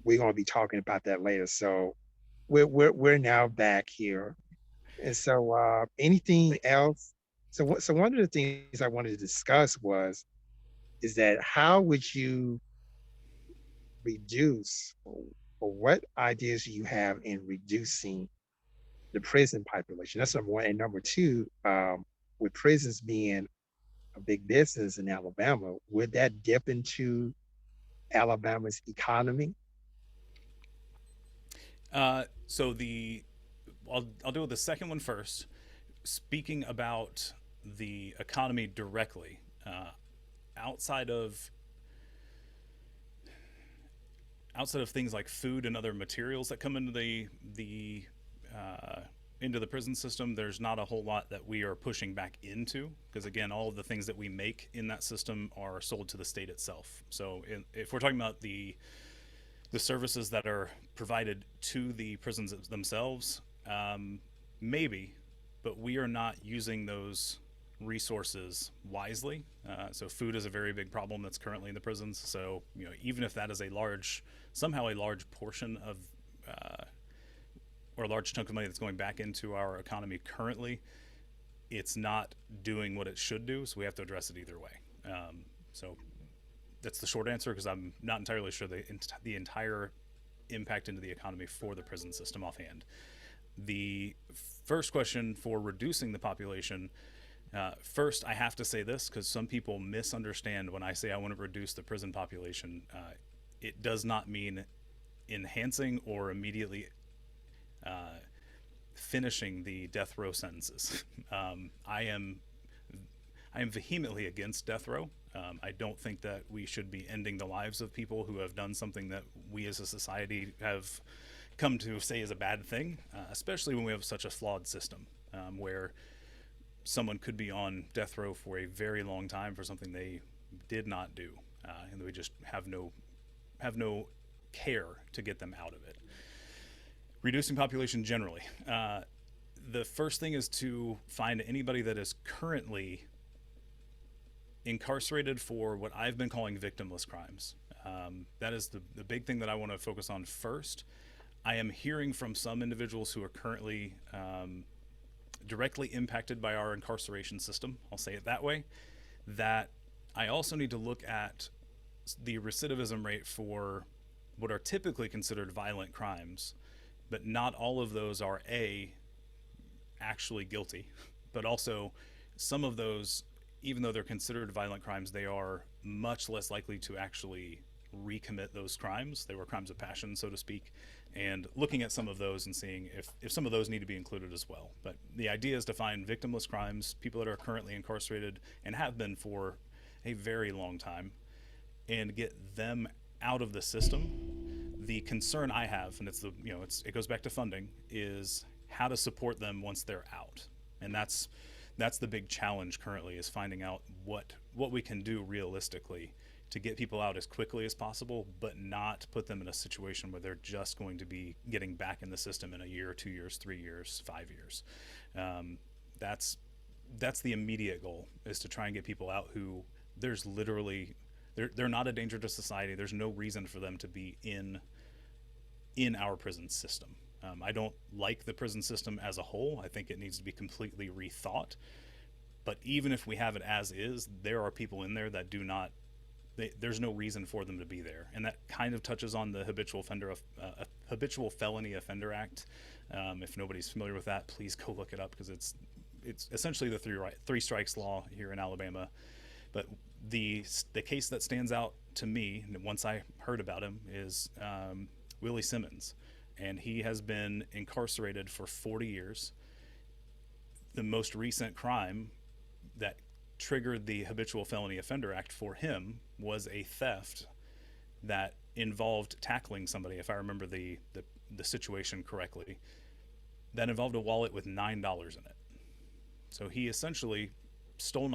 [SPEAKER 1] we're going to be talking about that later. So we're now back here. And so anything else? So one of the things I wanted to discuss is that how would you reduce, or what ideas do you have in reducing the prison population? That's number one. And number two, with prisons being a big business in Alabama, would that dip into Alabama's economy?
[SPEAKER 2] So I'll deal with the second one first. Speaking about the economy directly, outside of outside of things like food and other materials that come into the uh, into the prison system, there's not a whole lot that we are pushing back into, because again, all of the things that we make in that system are sold to the state itself. So if we're talking about the services that are provided to the prisons themselves, maybe, but we are not using those resources wisely. So food is a very big problem that's currently in the prisons. So even if that is somehow a large portion of uh, or a large chunk of money that's going back into our economy currently, it's not doing what it should do. So we have to address it either way. So that's the short answer, because I'm not entirely sure the entire impact into the economy for the prison system offhand. The first question for reducing the population, first, I have to say this because some people misunderstand when I say I want to reduce the prison population. It does not mean enhancing or immediately uh, finishing the death row sentences. I am vehemently against death row. I don't think that we should be ending the lives of people who have done something that we as a society have come to say is a bad thing, especially when we have such a flawed system where someone could be on death row for a very long time for something they did not do, and we just have no care to get them out of it. Reducing population generally. The first thing is to find anybody that is currently incarcerated for what I've been calling victimless crimes. That is the big thing that I want to focus on first. I am hearing from some individuals who are currently directly impacted by our incarceration system, I'll say it that way, that I also need to look at the recidivism rate for what are typically considered violent crimes, but not all of those are actually guilty, but also some of those, even though they're considered violent crimes, they are much less likely to actually recommit those crimes. They were crimes of passion, so to speak, and looking at some of those and seeing if some of those need to be included as well. But the idea is to find victimless crimes, people that are currently incarcerated and have been for a very long time, and get them out of the system. The concern I have, and it goes back to funding, is how to support them once they're out, and that's the big challenge currently, is finding out what we can do realistically to get people out as quickly as possible, but not put them in a situation where they're just going to be getting back in the system in a year, 2 years, 3 years, 5 years. That's that's the immediate goal, is to try and get people out who there's literally they're not a danger to society. There's no reason for them to be in our prison system. I don't like the prison system as a whole. I think it needs to be completely rethought. But even if we have it as is, there are people in there that do not. There's no reason for them to be there, and that kind of touches on the habitual felony offender act. If nobody's familiar with that, please go look it up, because it's essentially the three strikes law here in Alabama. But the case that stands out to me once I heard about him is Willie Simmons, and he has been incarcerated for 40 years. The most recent crime that triggered the habitual felony offender act for him was a theft that involved tackling somebody, if I remember the situation correctly, that involved a wallet with $9 in it. So he essentially stole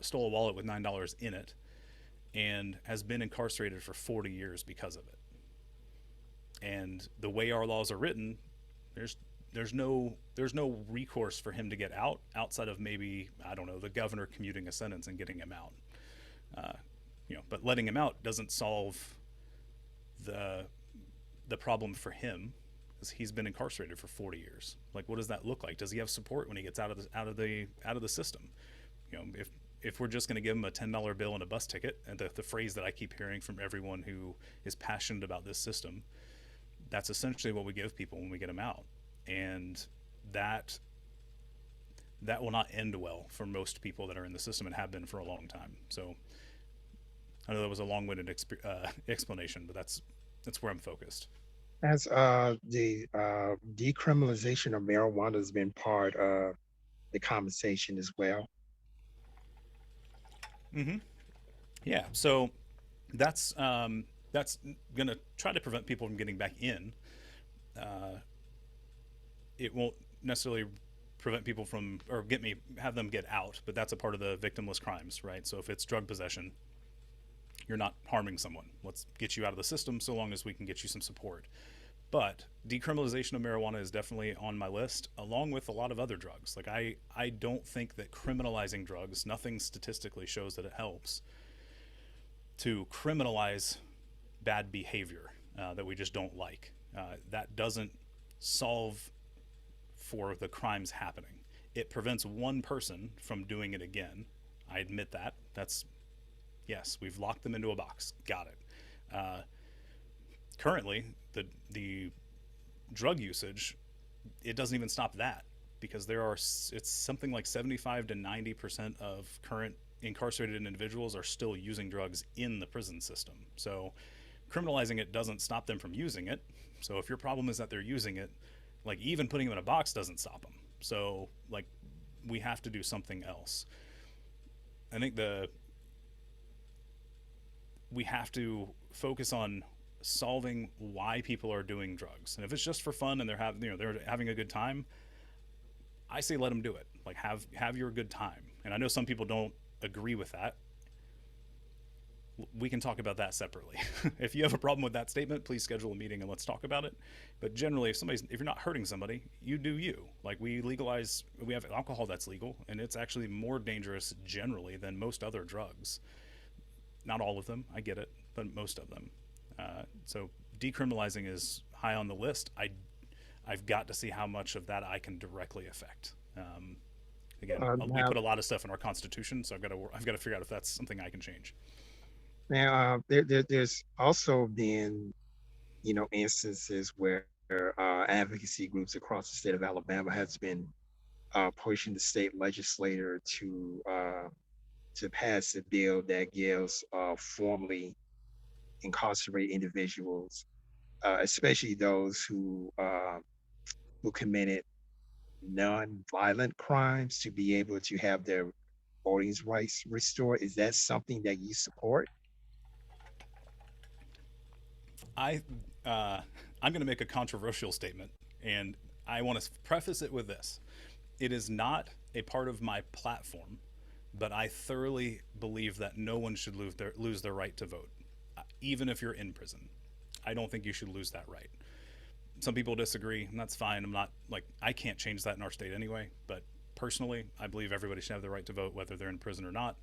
[SPEAKER 2] stole a wallet with $9 in it, and has been incarcerated for 40 years because of it. And the way our laws are written, there's no recourse for him to get out outside of maybe, I don't know, the governor commuting a sentence and getting him out. But letting him out doesn't solve the problem for him, because he's been incarcerated for 40 years. Like, what does that look like? Does he have support when he gets out of the system? If we're just going to give him a $10 bill and a bus ticket, and the phrase that I keep hearing from everyone who is passionate about this system, that's essentially what we give people when we get them out. And that will not end well for most people that are in the system and have been for a long time. So I know that was a long-winded explanation, but that's where I'm focused.
[SPEAKER 1] As the decriminalization of marijuana has been part of the conversation as well.
[SPEAKER 2] Mm-hmm. Yeah. So that's going to try to prevent people from getting back in. It won't necessarily prevent people from, or have them get out, but that's a part of the victimless crimes, right? So if it's drug possession, you're not harming someone. Let's get you out of the system so long as we can get you some support. But decriminalization of marijuana is definitely on my list, along with a lot of other drugs. Like, I don't think that criminalizing drugs, nothing statistically shows that it helps to criminalize bad behavior that we just don't like. That doesn't solve for the crimes happening. It prevents one person from doing it again. I admit that. Yes, we've locked them into a box. Got it. Currently, the drug usage, it doesn't even stop that, because it's something like 75 to 90% of current incarcerated individuals are still using drugs in the prison system. So criminalizing it doesn't stop them from using it. So if your problem is that they're using it, like, even putting them in a box doesn't stop them. So, like, we have to do something else. I think we have to focus on solving why people are doing drugs. And if it's just for fun and they're having a good time, I say let them do it. Like, have your good time. And I know some people don't agree with that. We can talk about that separately. If you have a problem with that statement, please schedule a meeting and let's talk about it. But generally, if you're not hurting somebody, you do you. Like, we have alcohol that's legal, and it's actually more dangerous generally than most other drugs. Not all of them, I get it, but most of them. So decriminalizing is high on the list. I've got to see how much of that I can directly affect. Again, we put a lot of stuff in our Constitution, so I've got to figure out if that's something I can change.
[SPEAKER 1] Now, there's also been, instances where advocacy groups across the state of Alabama has been pushing the state legislator to pass a bill that gives formally incarcerated individuals, especially those who committed non-violent crimes, to be able to have their voting rights restored. Is that something that you support?
[SPEAKER 2] I'm going to make a controversial statement, and I want to preface it with this. It is not a part of my platform, but I thoroughly believe that no one should lose their right to vote, even if you're in prison. I don't think you should lose that right. Some people disagree, and that's fine. I can't change that in our state anyway, but personally, I believe everybody should have the right to vote, whether they're in prison or not.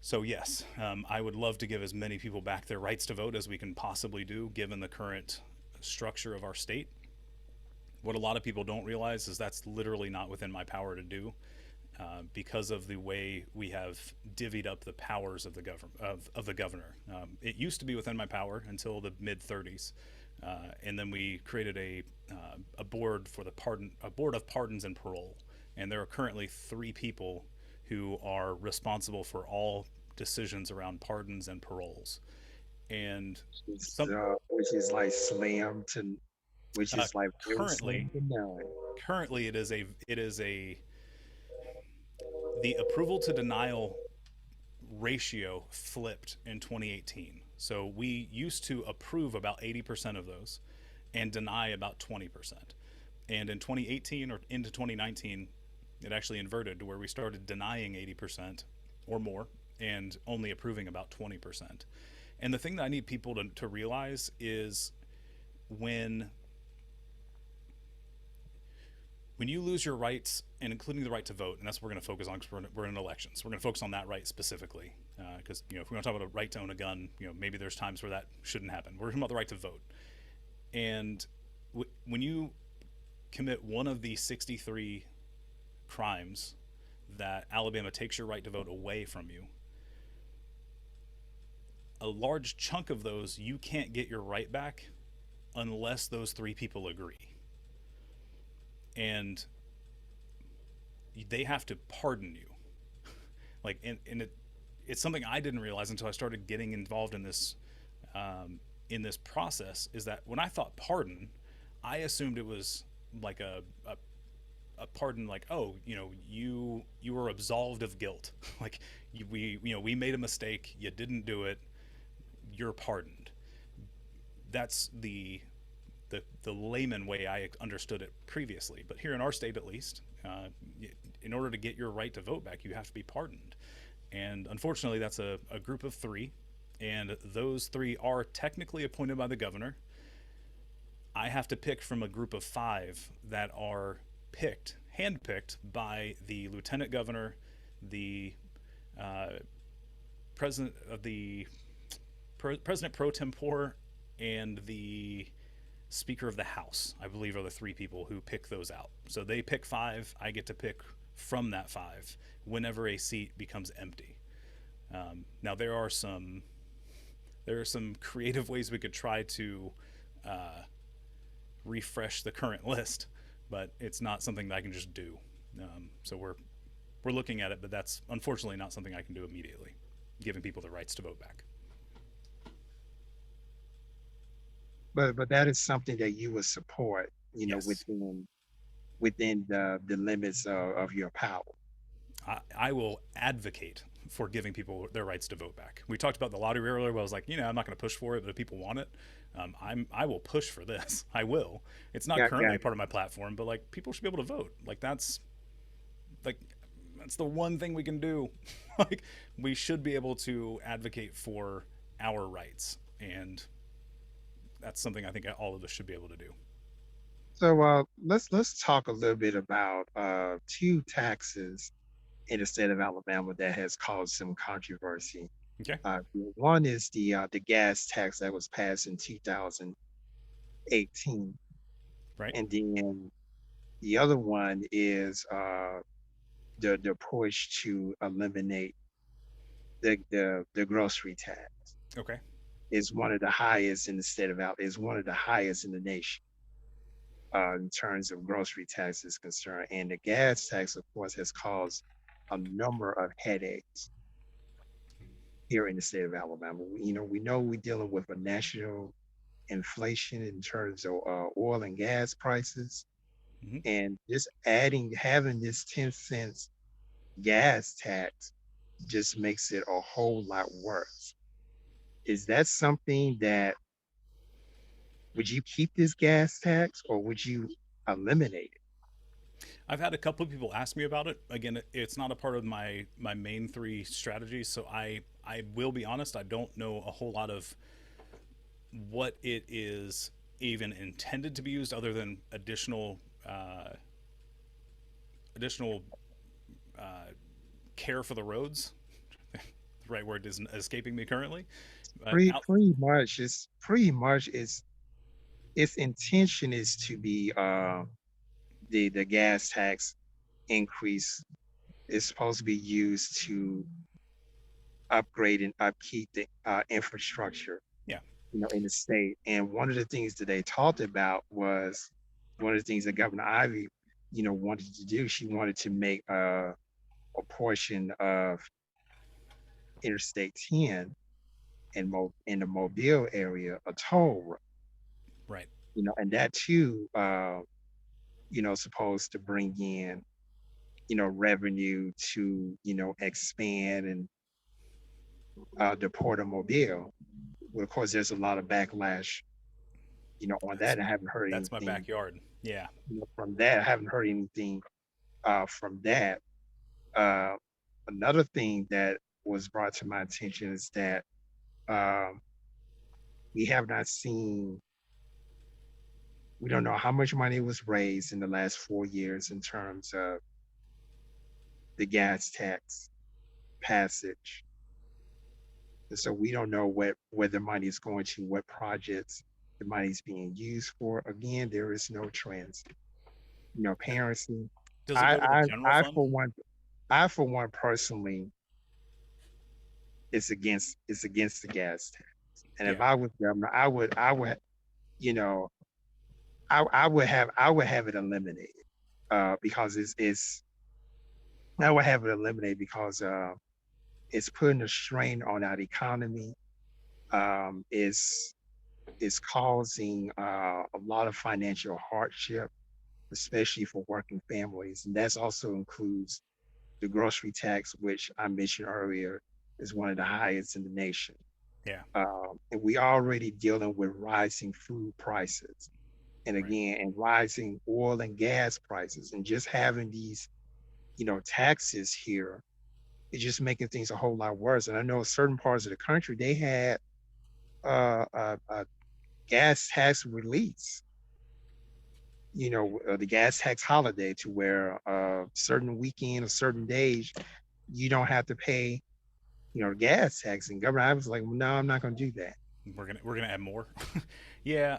[SPEAKER 2] So yes, I would love to give as many people back their rights to vote as we can possibly do, given the current structure of our state. What a lot of people don't realize is that's literally not within my power to do, because of the way we have divvied up the powers of the governor. It used to be within my power until the mid 30s, and then we created a board for a board of pardons and parole, and there are currently 3 people who are responsible for all decisions around pardons and paroles. And some
[SPEAKER 1] Which is like slim to, which is like very
[SPEAKER 2] currently
[SPEAKER 1] slim to none.
[SPEAKER 2] currently it is a the approval to denial ratio flipped in 2018. So we used to approve about 80% of those and deny about 20%. And in 2018 or into 2019, it actually inverted to where we started denying 80% or more and only approving about 20%. And the thing that I need people to realize is when you lose your rights, and including the right to vote, and that's what we're going to focus on because we're in elections. We're going to focus on that right specifically, because if we're going to talk about a right to own a gun, maybe there's times where that shouldn't happen. We're talking about the right to vote, and when you commit one of the 63 crimes that Alabama takes your right to vote away from you, a large chunk of those you can't get your right back unless those 3 people agree. And they have to pardon you. Like, and it's something I didn't realize until I started getting involved in this process, is that when I thought pardon, I assumed it was like a pardon, like, oh, you were absolved of guilt. Like, we made a mistake, you didn't do it, you're pardoned. That's the layman way I understood it previously. But here in our state, at least, in order to get your right to vote back, you have to be pardoned. And unfortunately, that's a group of 3, and those 3 are technically appointed by the governor. I have to pick from a group of 5 that are handpicked by the lieutenant governor, the president pro tempore, and the Speaker of the House, I believe, are the 3 people who pick those out. So they pick 5. I get to pick from that 5 whenever a seat becomes empty. Now there are some creative ways we could try to refresh the current list, but it's not something that I can just do. So we're looking at it, but that's unfortunately not something I can do immediately, giving people the rights to vote back.
[SPEAKER 1] But that is something that you would support,
[SPEAKER 2] Yes.
[SPEAKER 1] within the limits of your power.
[SPEAKER 2] I will advocate for giving people their rights to vote back. We talked about the lottery earlier, where I was like, I'm not going to push for it, but if people want it, I will push for this. I will. It's not currently a part of my platform, but like, people should be able to vote. Like, that's the one thing we can do. Like, we should be able to advocate for our rights, and that's something I think all of us should be able to do.
[SPEAKER 1] So let's talk a little bit about 2 taxes in the state of Alabama that has caused some controversy.
[SPEAKER 2] Okay.
[SPEAKER 1] One is the gas tax that was passed in 2018,
[SPEAKER 2] Right.
[SPEAKER 1] and then the other one is the push to eliminate the grocery tax.
[SPEAKER 2] Okay.
[SPEAKER 1] Is one of the highest in the state of Alabama. Is one of the highest in the nation in terms of grocery tax is concerned. And the gas tax, of course, has caused a number of headaches here in the state of Alabama. We know we're dealing with a national inflation in terms of oil and gas prices,
[SPEAKER 2] Mm-hmm.
[SPEAKER 1] and just having this 10 cents gas tax just makes it a whole lot worse. Is that something that, would you keep this gas tax or would you eliminate it?
[SPEAKER 2] I've had a couple of people ask me about it. Again, it's not a part of my main 3 strategies, so I will be honest, I don't know a whole lot of what it is even intended to be used, other than additional additional uh, care for the roads. The right word isn't escaping me currently. But
[SPEAKER 1] pretty
[SPEAKER 2] out,
[SPEAKER 1] pretty much it's pretty much its intention is to be the gas tax increase is supposed to be used to upgrade and upkeep the infrastructure,
[SPEAKER 2] yeah,
[SPEAKER 1] in the state. And one of the things that they talked about was one of the things that Governor Ivy, wanted to do. She wanted to make a portion of Interstate 10 in the Mobile area a toll road,
[SPEAKER 2] right.
[SPEAKER 1] and that too, supposed to bring in, revenue to, expand and the Port of Mobile. Well, of course, there's a lot of backlash, on
[SPEAKER 2] That's
[SPEAKER 1] that. I haven't heard
[SPEAKER 2] that's my
[SPEAKER 1] anything,
[SPEAKER 2] backyard. Yeah,
[SPEAKER 1] from that. I haven't heard anything from that. Uh, Another thing that was brought to my attention is that um, we have not seen, we don't know how much money was raised in the last 4 years in terms of the gas tax passage. And so we don't know where the money is going to, what projects the money is being used for. Again, there is no transparency.
[SPEAKER 2] does it
[SPEAKER 1] I,
[SPEAKER 2] go to the
[SPEAKER 1] I,
[SPEAKER 2] general
[SPEAKER 1] I
[SPEAKER 2] fund?
[SPEAKER 1] for one, I for one personally, it's against the gas tax. And if
[SPEAKER 2] Yeah,
[SPEAKER 1] I was governor, I would, you know, I would have it eliminated because I would have it eliminated because it's putting a strain on our economy. It's causing a lot of financial hardship, especially for working families, and that also includes the grocery tax, which I mentioned earlier, is one of the highest in the nation.
[SPEAKER 2] yeah,
[SPEAKER 1] And we already dealing with rising food prices, and
[SPEAKER 2] right.
[SPEAKER 1] again, and rising oil and gas prices, and just having these, taxes here is just making things a whole lot worse. And I know certain parts of the country they had a gas tax release, the gas tax holiday, to where certain weekend or certain days you don't have to pay, gas tax. And Governor I was like, well, no, I'm not going to do that.
[SPEAKER 2] We're gonna add more. Yeah,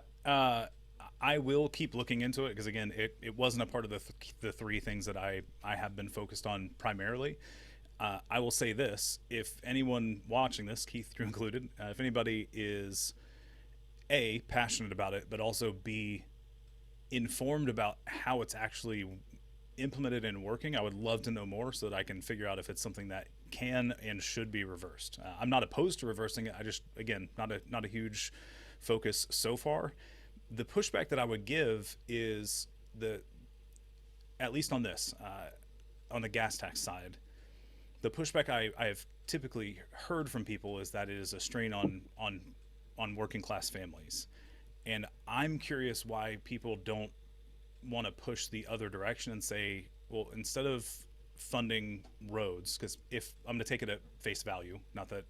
[SPEAKER 2] I will keep looking into it because again, it wasn't a part of the three things that I have been focused on primarily. I will say this: if anyone watching this, Keith Drew included, if anybody is a passionate about it, but also b informed about how it's actually implemented and working, I would love to know more so that I can figure out if it's something that can and should be reversed. I'm not opposed to reversing it. I just, again, not a huge focus so far. The pushback that I would give is the at least on this on the gas tax side. The pushback I've typically heard from people is that it is a strain on working class families, and I'm curious why people don't want to push the other direction and say, well, instead of funding roads, because if I'm going to take it at face value, not that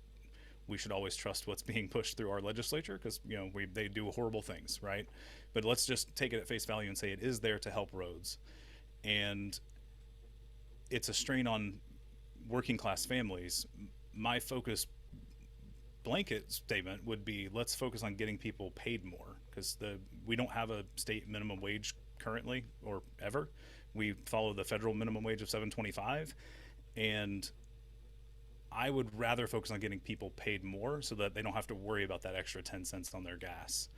[SPEAKER 2] we should always trust what's being pushed through our legislature, because they do horrible things, right? But let's just take it at face value and say it is there to help roads, and it's a strain on working class families. My focus blanket statement would be let's focus on getting people paid more because we don't have a state minimum wage currently or ever. We follow the federal minimum wage of 725, and I would rather focus on getting people paid more so that they don't have to worry about that extra 10 cents on their gas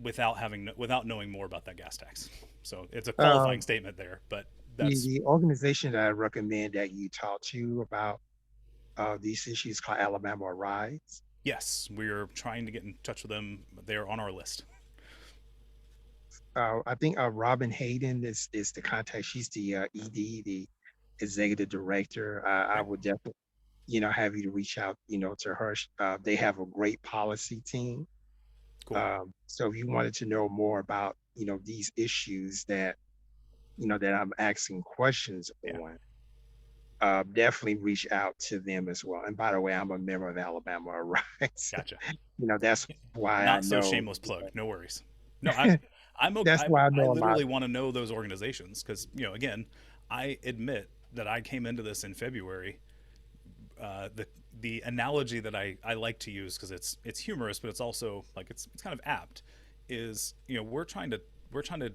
[SPEAKER 2] without knowing more about that gas tax. So it's a qualifying
[SPEAKER 1] Um,
[SPEAKER 2] statement there, but
[SPEAKER 1] the,
[SPEAKER 2] that's
[SPEAKER 1] the organization that I recommend that you talk to about these issues called Alabama Rise.
[SPEAKER 2] yes, we're trying to get in touch with them. They're on our list.
[SPEAKER 1] I think Robin Hayden is the contact. She's the ED, the executive director. I
[SPEAKER 2] Okay,
[SPEAKER 1] would definitely, have you to reach out, to her. They have a great policy team.
[SPEAKER 2] cool.
[SPEAKER 1] So if you wanted to know more about, these issues that I'm asking questions
[SPEAKER 2] Yeah,
[SPEAKER 1] on, definitely reach out to them as well. And by the way, I'm a member of Alabama, right?
[SPEAKER 2] gotcha.
[SPEAKER 1] That's why I
[SPEAKER 2] Not so
[SPEAKER 1] know.
[SPEAKER 2] shameless plug. No worries. No, I'm okay.
[SPEAKER 1] That's why I
[SPEAKER 2] I
[SPEAKER 1] know a lot.
[SPEAKER 2] literally want to know those organizations because, again, I admit that I came into this in February. The analogy that I like to use because it's humorous, but it's also like it's kind of apt. Is we're trying to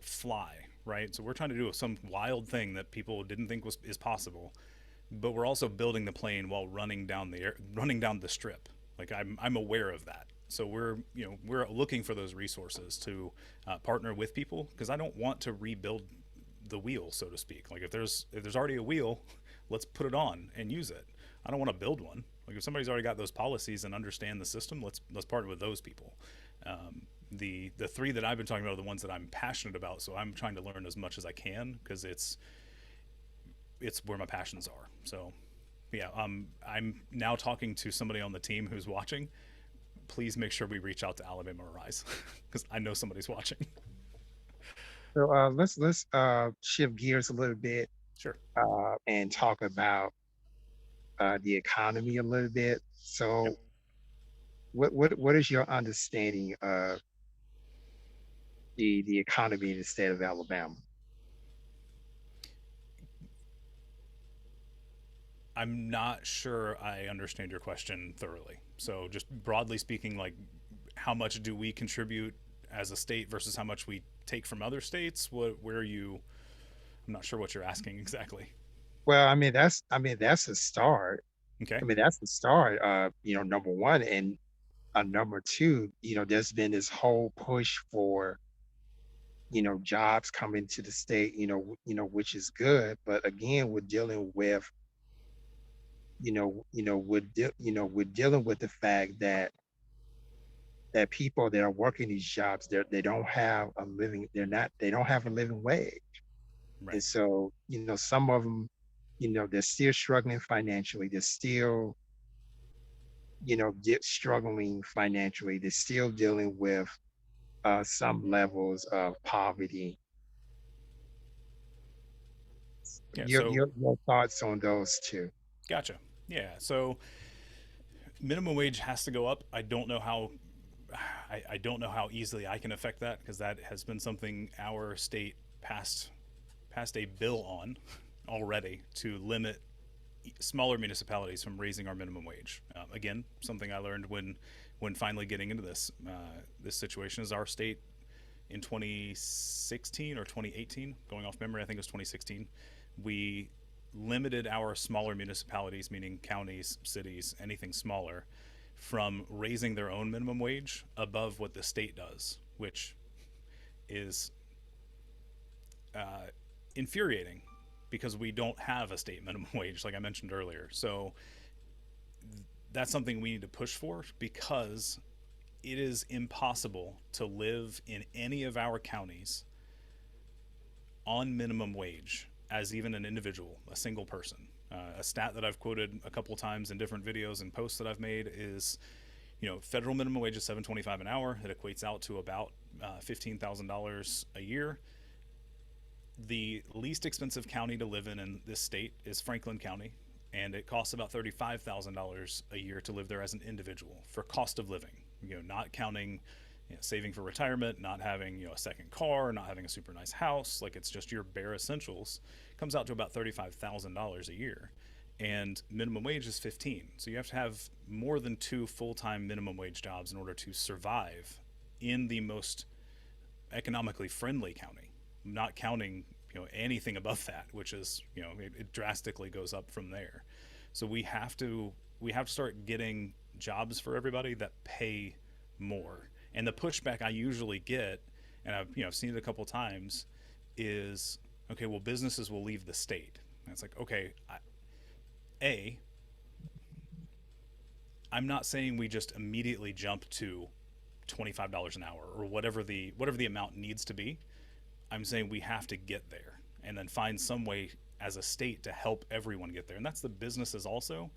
[SPEAKER 2] fly, right? So we're trying to do some wild thing that people didn't think was is possible, but we're also building the plane while running down the strip. Like I'm aware of that. So we're looking for those resources to partner with people because I don't want to rebuild the wheel, so to speak. Like if there's already a wheel, let's put it on and use it. I don't want to build one. Like if somebody's already got those policies and understand the system, let's partner with those people. The three that I've been talking about are the ones that I'm passionate about. So I'm trying to learn as much as I can because it's where my passions are. So yeah, I'm now talking to somebody on the team who's watching. Please make sure we reach out to Alabama Rise because I know somebody's watching.
[SPEAKER 1] So let's shift gears a little bit
[SPEAKER 2] Sure.
[SPEAKER 1] and talk about the economy a little bit.
[SPEAKER 2] Yep.
[SPEAKER 1] So what is your understanding of the economy in the state of Alabama?
[SPEAKER 2] I'm not sure I understand your question thoroughly. So just broadly speaking, like how much do we contribute as a state versus how much we take from other states? Where are you? I'm not sure what you're asking exactly.
[SPEAKER 1] Well, that's a start.
[SPEAKER 2] Okay.
[SPEAKER 1] That's the start. Number one, and number two, there's been this whole push for jobs coming to the state, which is good. But again, we're dealing with we're dealing with the fact that people that are working these jobs, they don't have a living. They don't have a living wage,
[SPEAKER 2] Right.
[SPEAKER 1] and so some of them, they're still struggling financially. They're still struggling financially. They're still dealing with some levels of poverty.
[SPEAKER 2] Yeah.
[SPEAKER 1] Your,
[SPEAKER 2] So
[SPEAKER 1] your your thoughts on those two?
[SPEAKER 2] gotcha. Yeah. So minimum wage has to go up. I don't know how. I don't know how easily I can affect that because that has been something our state passed a bill on already to limit smaller municipalities from raising our minimum wage. Again, something I learned when finally getting into this situation is our state in 2016 or 2018, going off memory, I think it was 2016, we limited our smaller municipalities, meaning counties, cities, anything smaller, from raising their own minimum wage above what the state does, which is uh, infuriating because we don't have a state minimum wage, like I mentioned earlier. So that's something we need to push for because it is impossible to live in any of our counties on minimum wage as even an individual, a single person. A stat that I've quoted a couple times in different videos and posts that I've made is, federal minimum wage is $7.25 an hour. That equates out to about $15,000 a year. The least expensive county to live in this state is Franklin County, and it costs about $35,000 a year to live there as an individual for cost of living. Not counting saving for retirement, not having a second car, not having a super nice house. Like it's just your bare essentials. Comes out to about $35,000 a year, and minimum wage is 15. So you have to have more than two full-time minimum wage jobs in order to survive in the most economically friendly county, not counting anything above that, which is it drastically goes up from there. So we have to start getting jobs for everybody that pay more. And the pushback I usually get, and I've seen it a couple times, is okay. Well, businesses will leave the state. And it's like okay, a I'm not saying we just immediately jump to $25 an hour or whatever the amount needs to be. I'm saying we have to get there and then find some way as a state to help everyone get there. And that's the businesses also.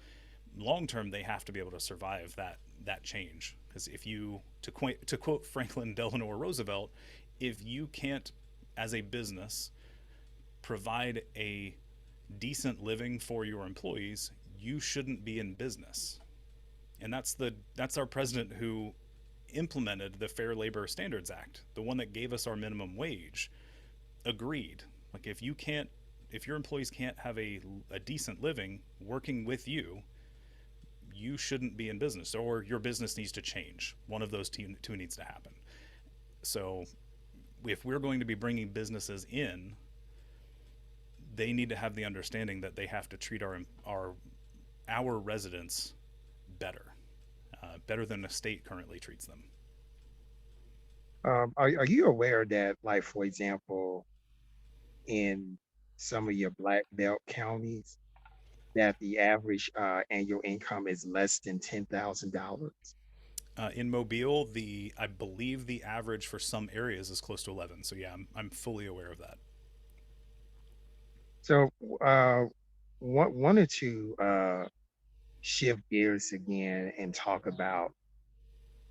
[SPEAKER 2] Long term, they have to be able to survive that change. Because if you, to quote Franklin Delano Roosevelt, if you can't, as a business, provide a decent living for your employees, you shouldn't be in business. And that's our president who implemented the Fair Labor Standards Act, the one that gave us our minimum wage, agreed. Like if your employees can't have a decent living working with you, you shouldn't be in business, or your business needs to change. One of those two needs to happen. So if we're going to be bringing businesses in, they need to have the understanding that they have to treat our residents better, better than the state currently treats them.
[SPEAKER 1] Are you aware that, like, for example, in some of your black belt counties, that the average annual income is less than $10,000?
[SPEAKER 2] In Mobile, I believe the average for some areas is close to 11. So yeah, I'm fully aware of that.
[SPEAKER 1] So, wanted to shift gears again and talk about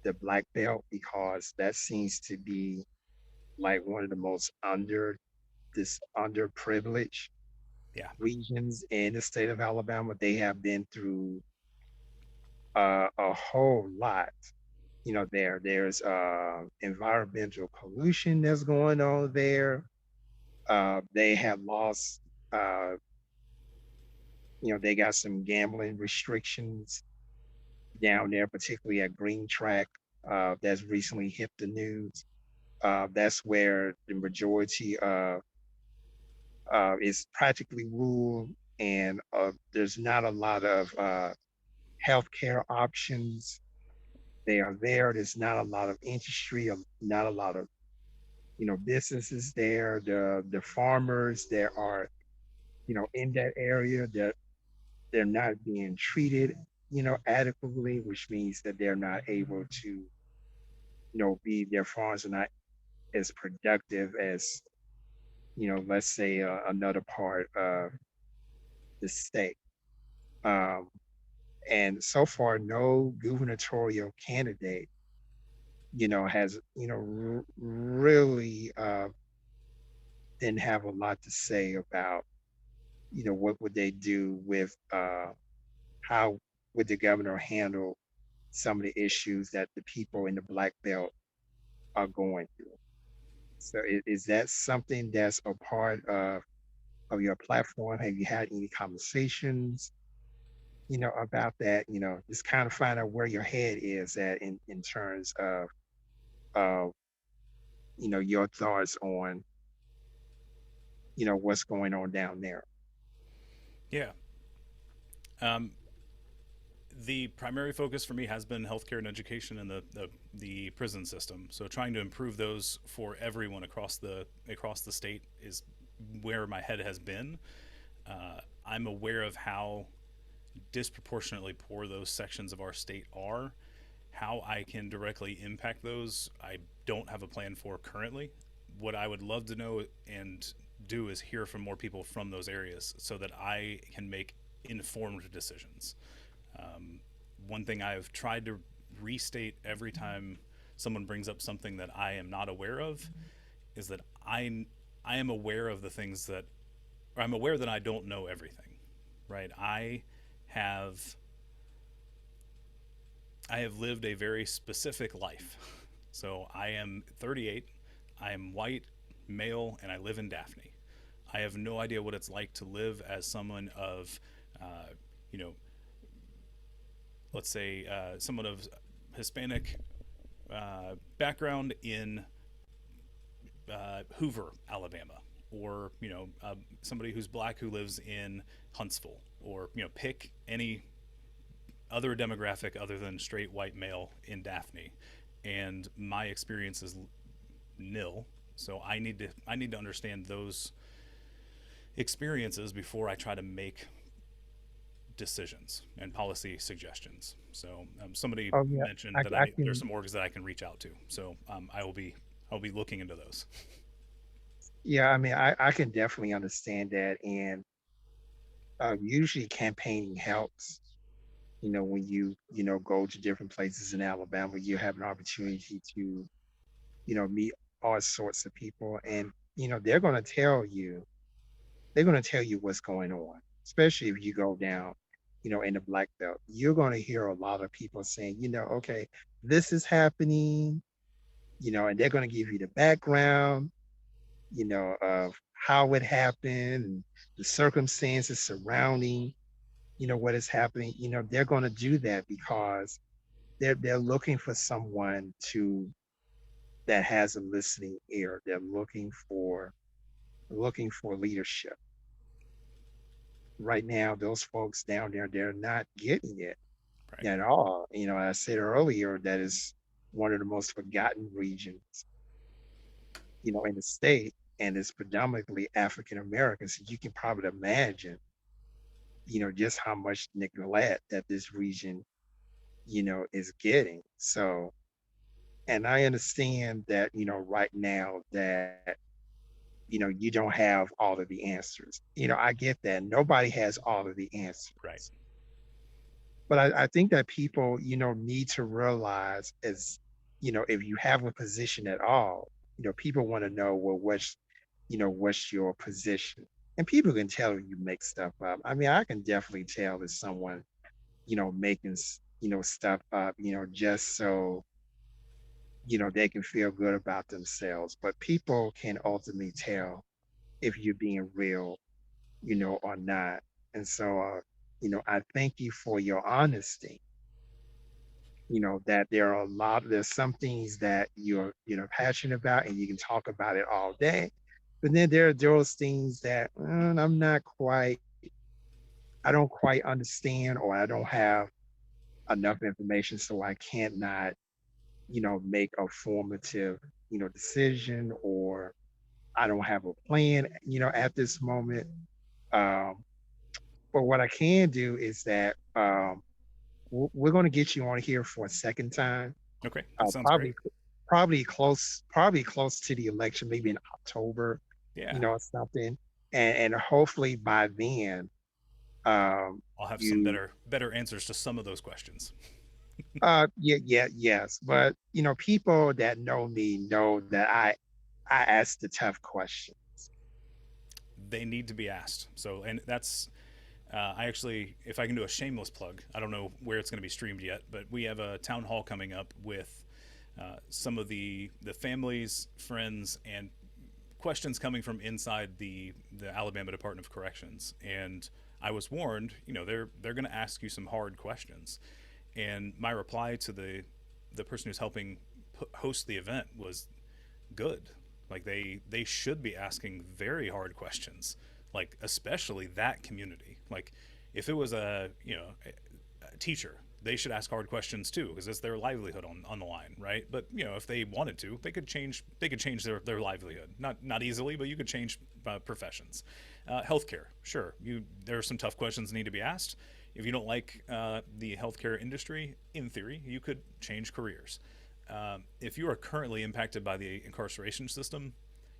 [SPEAKER 1] the black belt, because that seems to be like one of the most underprivileged
[SPEAKER 2] Yeah,
[SPEAKER 1] regions in the state of Alabama. They have been through a whole lot. There's environmental pollution that's going on there. They have lost, uh, they got some gambling restrictions down there, particularly at Green Track, that's recently hit the news. That's where the majority is practically rural, and there's not a lot of healthcare options. They are there. There's not a lot of industry, not a lot of businesses there. The farmers that are in that area, that they're not being treated adequately, which means that they're not able to be, their farms are not as productive as let's say another part of the state. Um, and so far, no gubernatorial candidate has really didn't have a lot to say about what would they do with how would the governor handle some of the issues that the people in the black belt are going through. So is that something that's a part of your platform? Have you had any conversations about that? Just kind of find out where your head is at in terms of uh, your thoughts on what's going on down there.
[SPEAKER 2] yeah. Um, the primary focus for me has been healthcare and education and the prison system. So trying to improve those for everyone across the state is where my head has been. I'm aware of how disproportionately poor those sections of our state are. How I can directly impact those, I don't have a plan for currently. What I would love to know and do is hear from more people from those areas so that I can make informed decisions. Um, One thing I've tried to restate every time someone brings up something that I am not aware of is that I am aware of the things that, or I'm aware that I don't know everything, right? Have I have lived a very specific life. So I am 38, I am white, male, and I live in Daphne. I have no idea what it's like to live as someone of, uh, you know, let's say someone of Hispanic background in Hoover, Alabama, or somebody who's black who lives in Huntsville, or pick any other demographic other than straight white male in Daphne, and my experience is nil. So I need to understand those experiences before I try to make decisions and policy suggestions. So somebody
[SPEAKER 1] Oh yeah,
[SPEAKER 2] mentioned that
[SPEAKER 1] I
[SPEAKER 2] there's
[SPEAKER 1] can.
[SPEAKER 2] some orgs that I can reach out to. So I'll be looking into those.
[SPEAKER 1] Yeah, I mean, I can definitely understand that, and usually campaigning helps. When you go to different places in Alabama, you have an opportunity to meet all sorts of people, and they're going to tell you what's going on, especially if you go down in the black belt, you're going to hear a lot of people saying, okay, this is happening, and they're going to give you the background, of how it happened and the circumstances surrounding, what is happening. They're going to do that because they're looking for someone to that has a listening ear. They're looking for leadership. Right now, those folks down there, they're not getting it
[SPEAKER 2] Right.
[SPEAKER 1] at all. I said earlier that is one of the most forgotten regions, in the state, and it's predominantly African Americans. You can probably imagine, just how much neglect that this region, is getting. So, and I understand that, right now that, you don't have all of the answers. I get that. Nobody has all of the
[SPEAKER 2] Right.
[SPEAKER 1] answers. But I think that people, need to realize is, if you have a position at all, people want to know, well, what's your position? And people can tell you make stuff up. I mean, I can definitely tell if someone, making, stuff up, just so, they can feel good about themselves. But people can ultimately tell if you're being real, or not. And so, I thank you for your honesty. That there's some things that you're, passionate about and you can talk about it all day. But then there are those things that I don't quite understand, or I don't have enough information, so I can't not, make a formative, decision, or I don't have a plan, at this moment. Um, but what I can do is that we're going to get you on here for a second time,
[SPEAKER 2] Okay. That
[SPEAKER 1] uh,
[SPEAKER 2] sounds great.
[SPEAKER 1] probably probably close to the election, maybe in October,
[SPEAKER 2] Yeah.
[SPEAKER 1] or something. And hopefully by then, um,
[SPEAKER 2] I'll have some
[SPEAKER 1] you
[SPEAKER 2] better answers to some of those questions.
[SPEAKER 1] yes. But people that know me know that I ask the tough question.
[SPEAKER 2] They need to be asked. So, and that's I actually, if I can do a shameless plug, I don't know where it's going to be streamed yet, but we have a town hall coming up with some of the families, friends, and questions coming from inside the Alabama Department of Corrections. And I was warned, they're going to ask you some hard questions. And my reply to the person who's helping host the event was good. Like they should be asking very hard questions, like especially that community. Like if it was a teacher, they should ask hard questions too because it's their livelihood on the line, right? But if they wanted to, they could change their livelihood. Not easily, but you could change professions. Healthcare, sure. There are some tough questions that need to be asked. If you don't like the healthcare industry, in theory, you could change careers. If you are currently impacted by the incarceration system,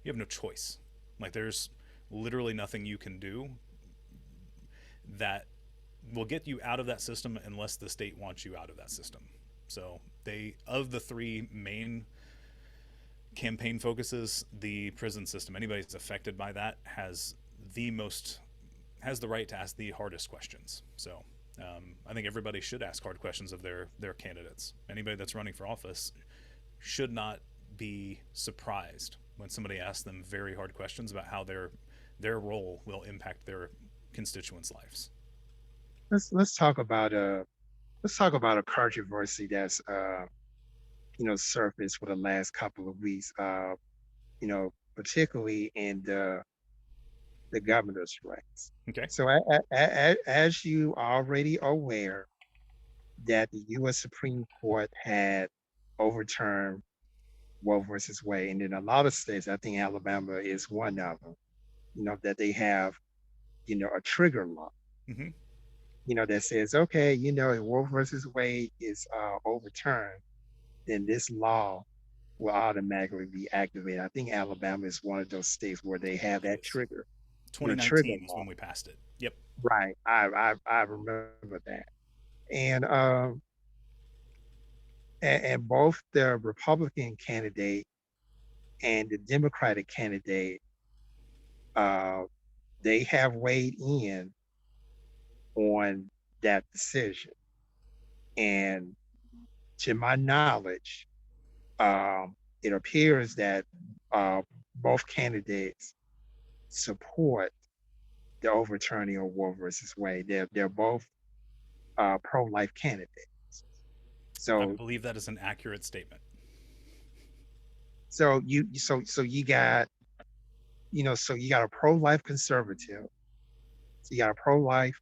[SPEAKER 2] you have no choice. Like there's literally nothing you can do that will get you out of that system unless the state wants you out of that system. So of the three main campaign focuses, the prison system, anybody that's affected by that has the right to ask the hardest questions. So I think everybody should ask hard questions of their candidates. Anybody that's running for office should not be surprised when somebody asks them very hard questions about how their role will impact their constituents' lives.
[SPEAKER 1] Let's talk about a controversy that's surfaced for the last couple of weeks. Particularly in the governor's race.
[SPEAKER 2] Okay.
[SPEAKER 1] So, as you already aware, that the U.S. Supreme Court had overturned Roe versus Wade, and in a lot of states, I think Alabama is one of them. That they have, a trigger law.
[SPEAKER 2] Mm-hmm.
[SPEAKER 1] That says, okay, if Roe versus Wade is overturned, then this law will automatically be activated. I think Alabama is one of those states where they have
[SPEAKER 2] It
[SPEAKER 1] that
[SPEAKER 2] is.
[SPEAKER 1] trigger, trigger
[SPEAKER 2] 2019 is
[SPEAKER 1] law.
[SPEAKER 2] when we passed it. Yep.
[SPEAKER 1] Right. I remember that. And and both the Republican candidate and the Democratic candidate, uh, they have weighed in on that decision. And to my knowledge, it appears that uh, both candidates support the overturning of Roe versus Wade. They're both pro-life candidates.
[SPEAKER 2] I
[SPEAKER 1] So
[SPEAKER 2] believe that is an accurate statement.
[SPEAKER 1] so you got so you got a pro-life conservative, so you got a pro-life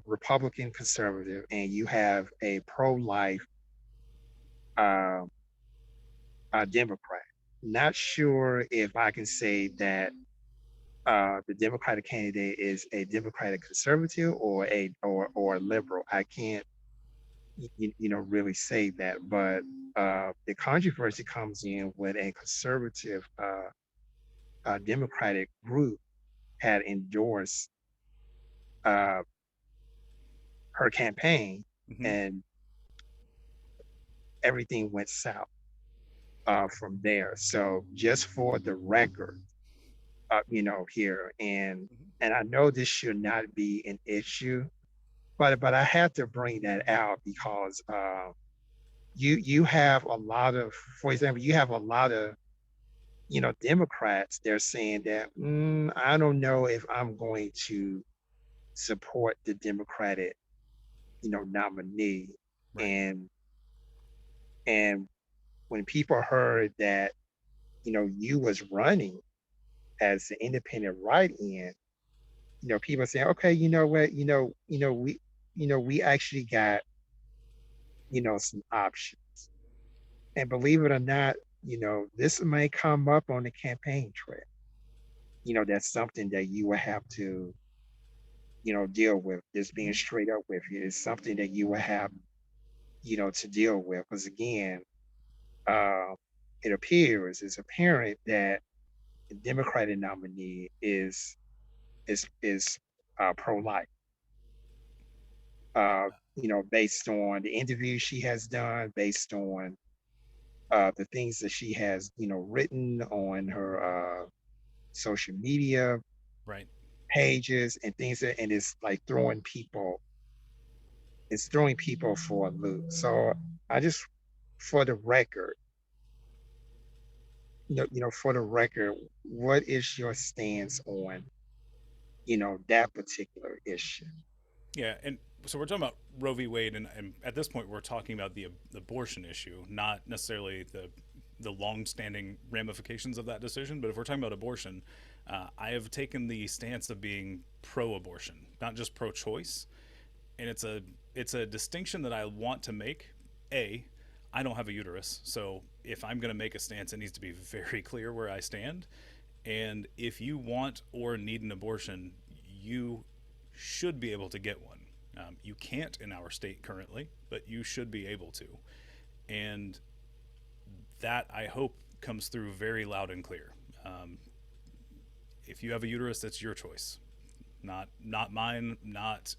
[SPEAKER 1] Republican conservative, and you have a pro-life uh, Democrat. Not sure if I can say that the Democratic candidate is a Democratic conservative or a liberal. I can't really say that, but the controversy comes in when a conservative Democratic group had endorsed uh, her campaign,
[SPEAKER 2] Mm-hmm.
[SPEAKER 1] and everything went south from there. So just for the record, here,
[SPEAKER 2] Mm-hmm.
[SPEAKER 1] and I know this should not be an issue, but I had to bring that out because you have a lot of, for example, you have a lot of Democrats. They're saying that I don't know if I'm going to support the Democratic nominee,
[SPEAKER 2] Right.
[SPEAKER 1] and and when people heard that you was running as an independent write-in, people saying, okay, you know what, we actually got some options. And believe it or not, this may come up on the campaign trail. That's something that you will have to, deal with. Just being straight up with you is something that you will have, to deal with. Because again, uh, it's apparent that the Democratic nominee is pro-life. Based on the interview she has done, based on the things that she has, written on her social media
[SPEAKER 2] Right.
[SPEAKER 1] pages and things that, and it's like throwing people for a loop. So I just, for the record, for the record, what is your stance on, that particular issue?
[SPEAKER 2] Yeah, and so we're talking about Roe v. Wade, and at this point, we're talking about the abortion issue, not necessarily the long-standing ramifications of that decision. But if we're talking about abortion, I have taken the stance of being pro-abortion, not just pro-choice, and it's a distinction that I want to make. A, I don't have a uterus, so if I'm going to make a stance, it needs to be very clear where I stand. And if you want or need an abortion, you should be able to get one. You can't in our state currently, but you should be able to. And that, I hope, comes through very loud and clear. Um, if you have a uterus, that's your choice, not mine, not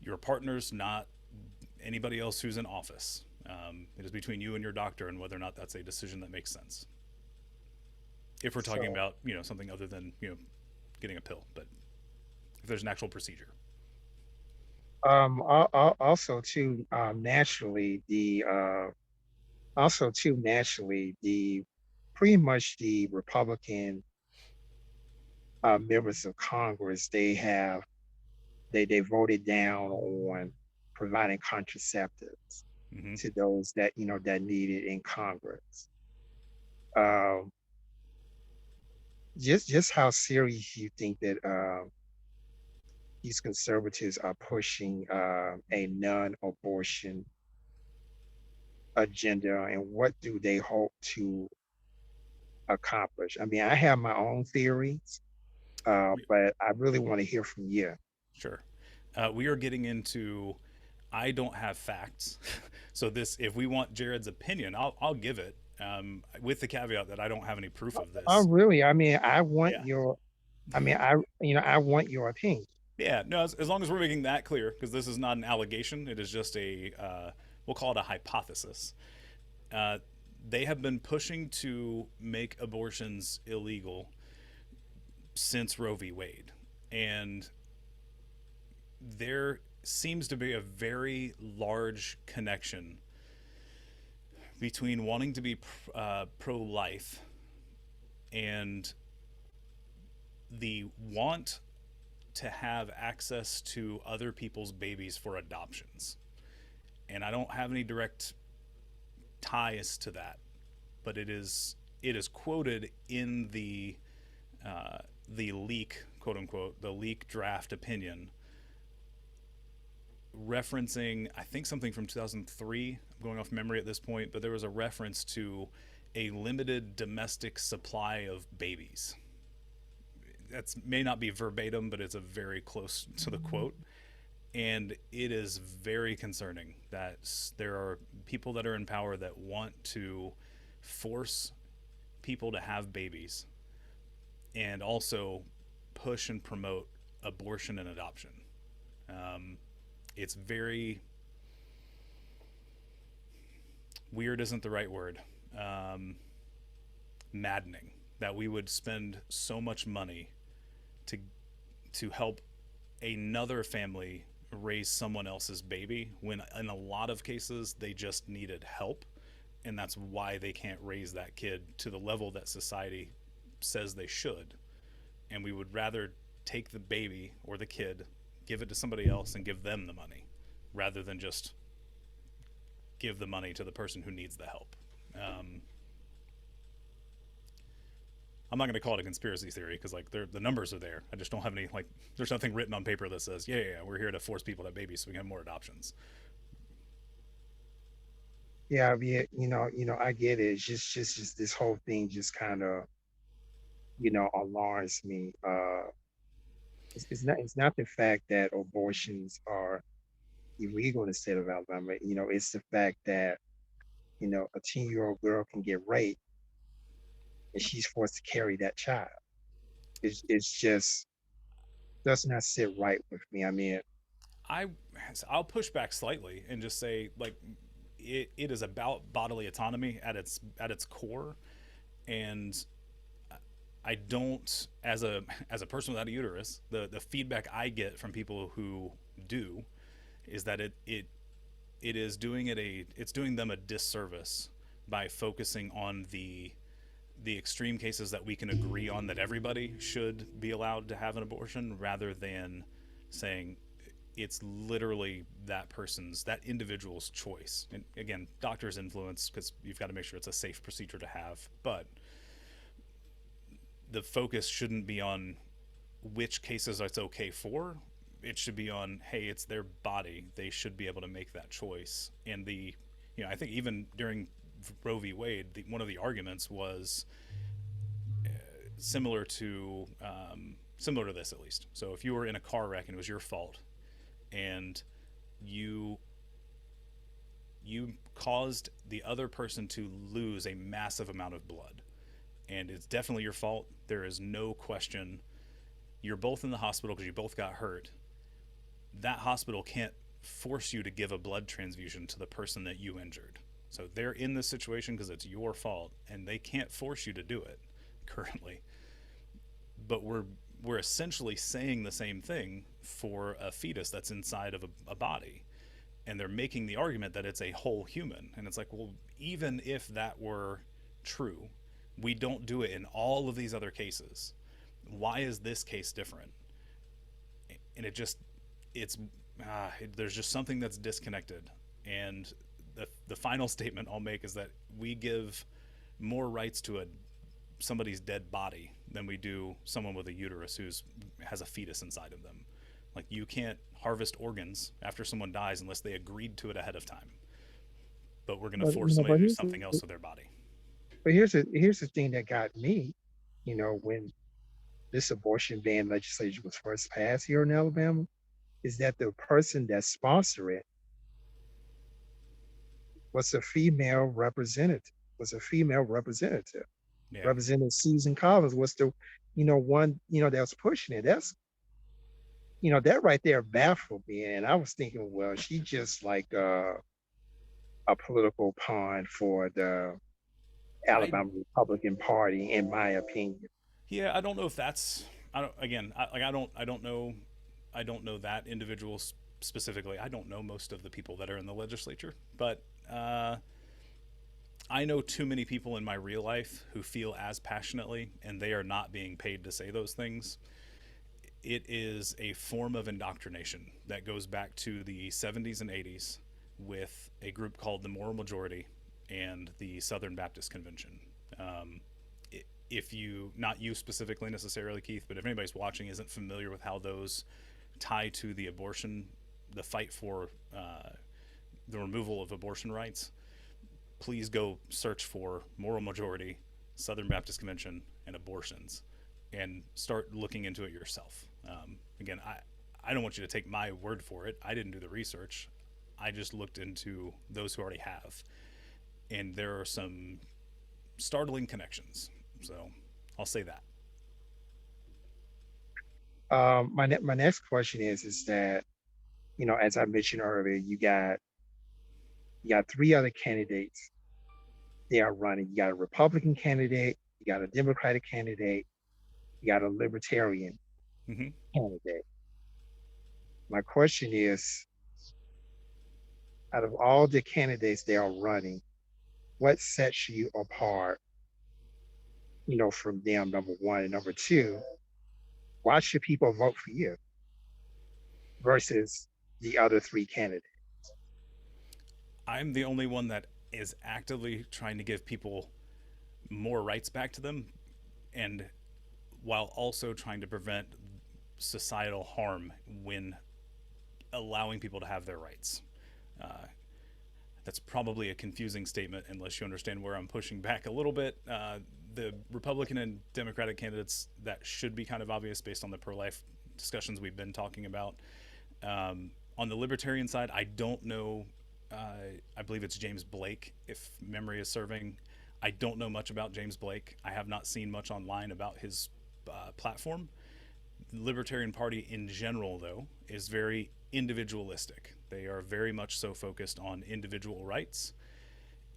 [SPEAKER 2] your partner's, not anybody else who's in office. It is between you and your doctor and whether or not that's a decision that makes sense. If we're talking
[SPEAKER 1] So
[SPEAKER 2] about something other than getting a pill, but if there's an actual procedure.
[SPEAKER 1] also too, naturally, the pretty much the Republican members of Congress, they voted down on providing contraceptives
[SPEAKER 2] Mm-hmm.
[SPEAKER 1] to those that that need it in Congress. Um, just how serious you think that these conservatives are pushing a non-abortion agenda, and what do they hope to accomplish? I mean, I have my own theories, but I really want to hear from you.
[SPEAKER 2] Sure. We are getting into. I don't have facts, so this. If we want Jared's opinion, I'll give it, with the caveat that I don't have any proof of
[SPEAKER 1] Oh,
[SPEAKER 2] this.
[SPEAKER 1] really? I mean, I want
[SPEAKER 2] Yeah.
[SPEAKER 1] your, I mean, I want your opinion.
[SPEAKER 2] Yeah. No. As long as we're making that clear, because this is not an allegation, it is just a. We'll call it a hypothesis. Uh, they have been pushing to make abortions illegal since Roe v. Wade, and there seems to be a very large connection between wanting to be pro life and the want to have access to other people's babies for adoptions. And I don't have any direct ties to that, but it is quoted in the leak, quote unquote, the leak draft opinion, referencing, I think, something from 2003. I'm going off memory at this point, but there was a reference to a limited domestic supply of babies. That may not be verbatim, but it's a very close to the quote. And it is very concerning that there are people that are in power that want to force people to have babies and also push and promote abortion and adoption. Um, it's very weird, isn't the right word. Um, Maddening that we would spend so much money to help another family raise someone else's baby when in a lot of cases they just needed help, and that's why they can't raise that kid to the level that society says they should. And we would rather take the baby or the kid, give it to somebody else and give them the money rather than just give the money to the person who needs the help. um, I'm not going to call it a conspiracy theory because like the numbers are there. I just don't have any like. There's nothing written on paper that says, yeah, we're here to force people to have babies so we can have more adoptions.
[SPEAKER 1] Yeah, yeah, I get it. It's just this whole thing just kind of, alarms me. It's not the fact that abortions are illegal in the state of Alabama. It's the fact that a 10-year-old girl can get raped and she's forced to carry that child. It's just does not sit right with me. I mean,
[SPEAKER 2] I I'll push back slightly and just say like it is about bodily autonomy at its core, and I don't, as a person without a uterus, the feedback I get from people who do is that it is doing it's doing them a disservice by focusing on the extreme cases that we can agree on that everybody should be allowed to have an abortion rather than saying it's literally that individual's choice. And again, doctors influence because you've got to make sure it's a safe procedure to have, but the focus shouldn't be on which cases it's okay for. It should be on, hey, it's their body, they should be able to make that choice. And I think even during Roe v. Wade, one of the arguments was similar to similar to this at least. So if you were in a car wreck and it was your fault, and you caused the other person to lose a massive amount of blood, and it's definitely your fault, there is no question. You're both in the hospital because you both got hurt. That hospital can't force you to give a blood transfusion to the person that you injured. So they're in this situation because it's your fault, and they can't force you to do it currently. But we're essentially saying the same thing for a fetus that's inside of a body, and they're making the argument that it's a whole human. And it's like, well, even if that were true, we don't do it in all of these other cases. Why is this case different? And there's just something that's disconnected. And the final statement I'll make is that we give more rights to somebody's dead body than we do someone with a uterus who has a fetus inside of them. Like, you can't harvest organs after someone dies unless they agreed to it ahead of time. But we're going to
[SPEAKER 1] but
[SPEAKER 2] force somebody to do something else to their body.
[SPEAKER 1] but here's the thing that got me. When this abortion ban legislation was first passed here in Alabama, is that the person that sponsored it was a female representative. Was a female representative.
[SPEAKER 2] Yeah.
[SPEAKER 1] Representative Susan Collins was the, one, that was pushing it. That right there baffled me. And I was thinking, well, she just like a political pawn for the
[SPEAKER 2] I
[SPEAKER 1] Alabama Republican Party, in my opinion.
[SPEAKER 2] Yeah, I don't know if that's. I don't. Again, I don't know I don't know that individual specifically. I don't know most of the people that are in the legislature, but I know too many people in my real life who feel as passionately, and they are not being paid to say those things. It is a form of indoctrination that goes back to the 70s and 80s with a group called the Moral Majority and the Southern Baptist Convention. Um, if you, not you specifically necessarily, Keith, but if anybody's watching isn't familiar with how those tie to the abortion, the fight for the removal of abortion rights, please go search for Moral Majority, Southern Baptist Convention, and abortions, and start looking into it yourself. Again, I don't want you to take my word for it. I didn't do the research. I just looked into those who already have, and there are some startling connections. So I'll say that.
[SPEAKER 1] My next question is that, as I mentioned earlier, you got three other candidates they are running. You got a Republican candidate, you got a Democratic candidate, you got a Libertarian
[SPEAKER 2] Mm-hmm.
[SPEAKER 1] candidate. My question is, out of all the candidates they are running, what sets you apart, from them, number one, and number two, why should people vote for you versus the other three candidates?
[SPEAKER 2] I'm the only one that is actively trying to give people more rights back to them, and while also trying to prevent societal harm when allowing people to have their rights. Uh, that's probably a confusing statement unless you understand where I'm pushing back a little bit. The Republican and Democratic candidates, that should be kind of obvious based on the pro-life discussions we've been talking about. On the Libertarian side, I don't know. I believe it's James Blake, if memory is serving. I don't know much about James Blake. I have not seen much online about his platform. The Libertarian Party in general, though, is very individualistic. They are very much so focused on individual rights.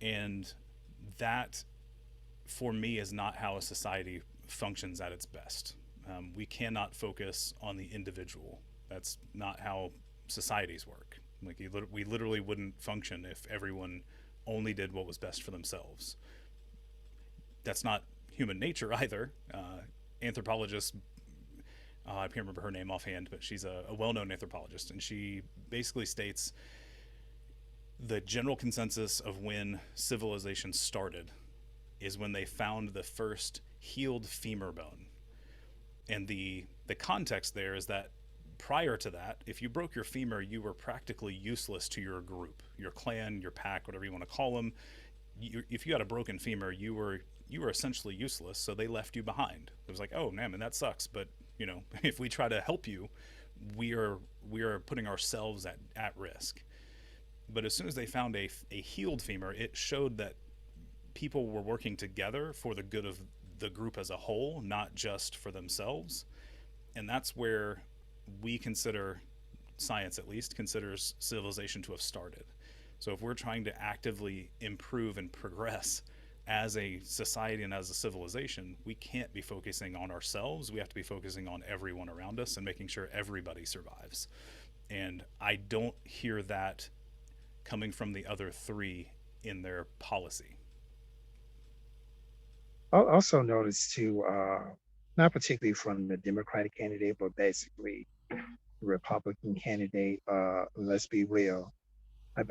[SPEAKER 2] And that, for me, is not how a society functions at its best. We cannot focus on the individual. That's not how societies work. Like, we literally wouldn't function if everyone only did what was best for themselves. That's not human nature either. Anthropologists, I can't remember her name offhand, but she's a well-known anthropologist, and she basically states the general consensus of when civilization started is when they found the first healed femur bone. And the context there is that prior to that, if you broke your femur, you were practically useless to your group, your clan, your pack, whatever you want to call them. If you had a broken femur, you were essentially useless, so they left you behind. It was like, oh man, and that sucks, but if we try to help you, we are putting ourselves at risk. But as soon as they found a healed femur, it showed that people were working together for the good of the group as a whole, not just for themselves. And that's where we consider, science at least, considers civilization to have started. So if we're trying to actively improve and progress as a society and as a civilization, we can't be focusing on ourselves. We have to be focusing on everyone around us and making sure everybody survives. And I don't hear that coming from the other three in their policy.
[SPEAKER 1] I'll also notice too, not particularly from the Democratic candidate, but basically the Republican candidate. Let's be real.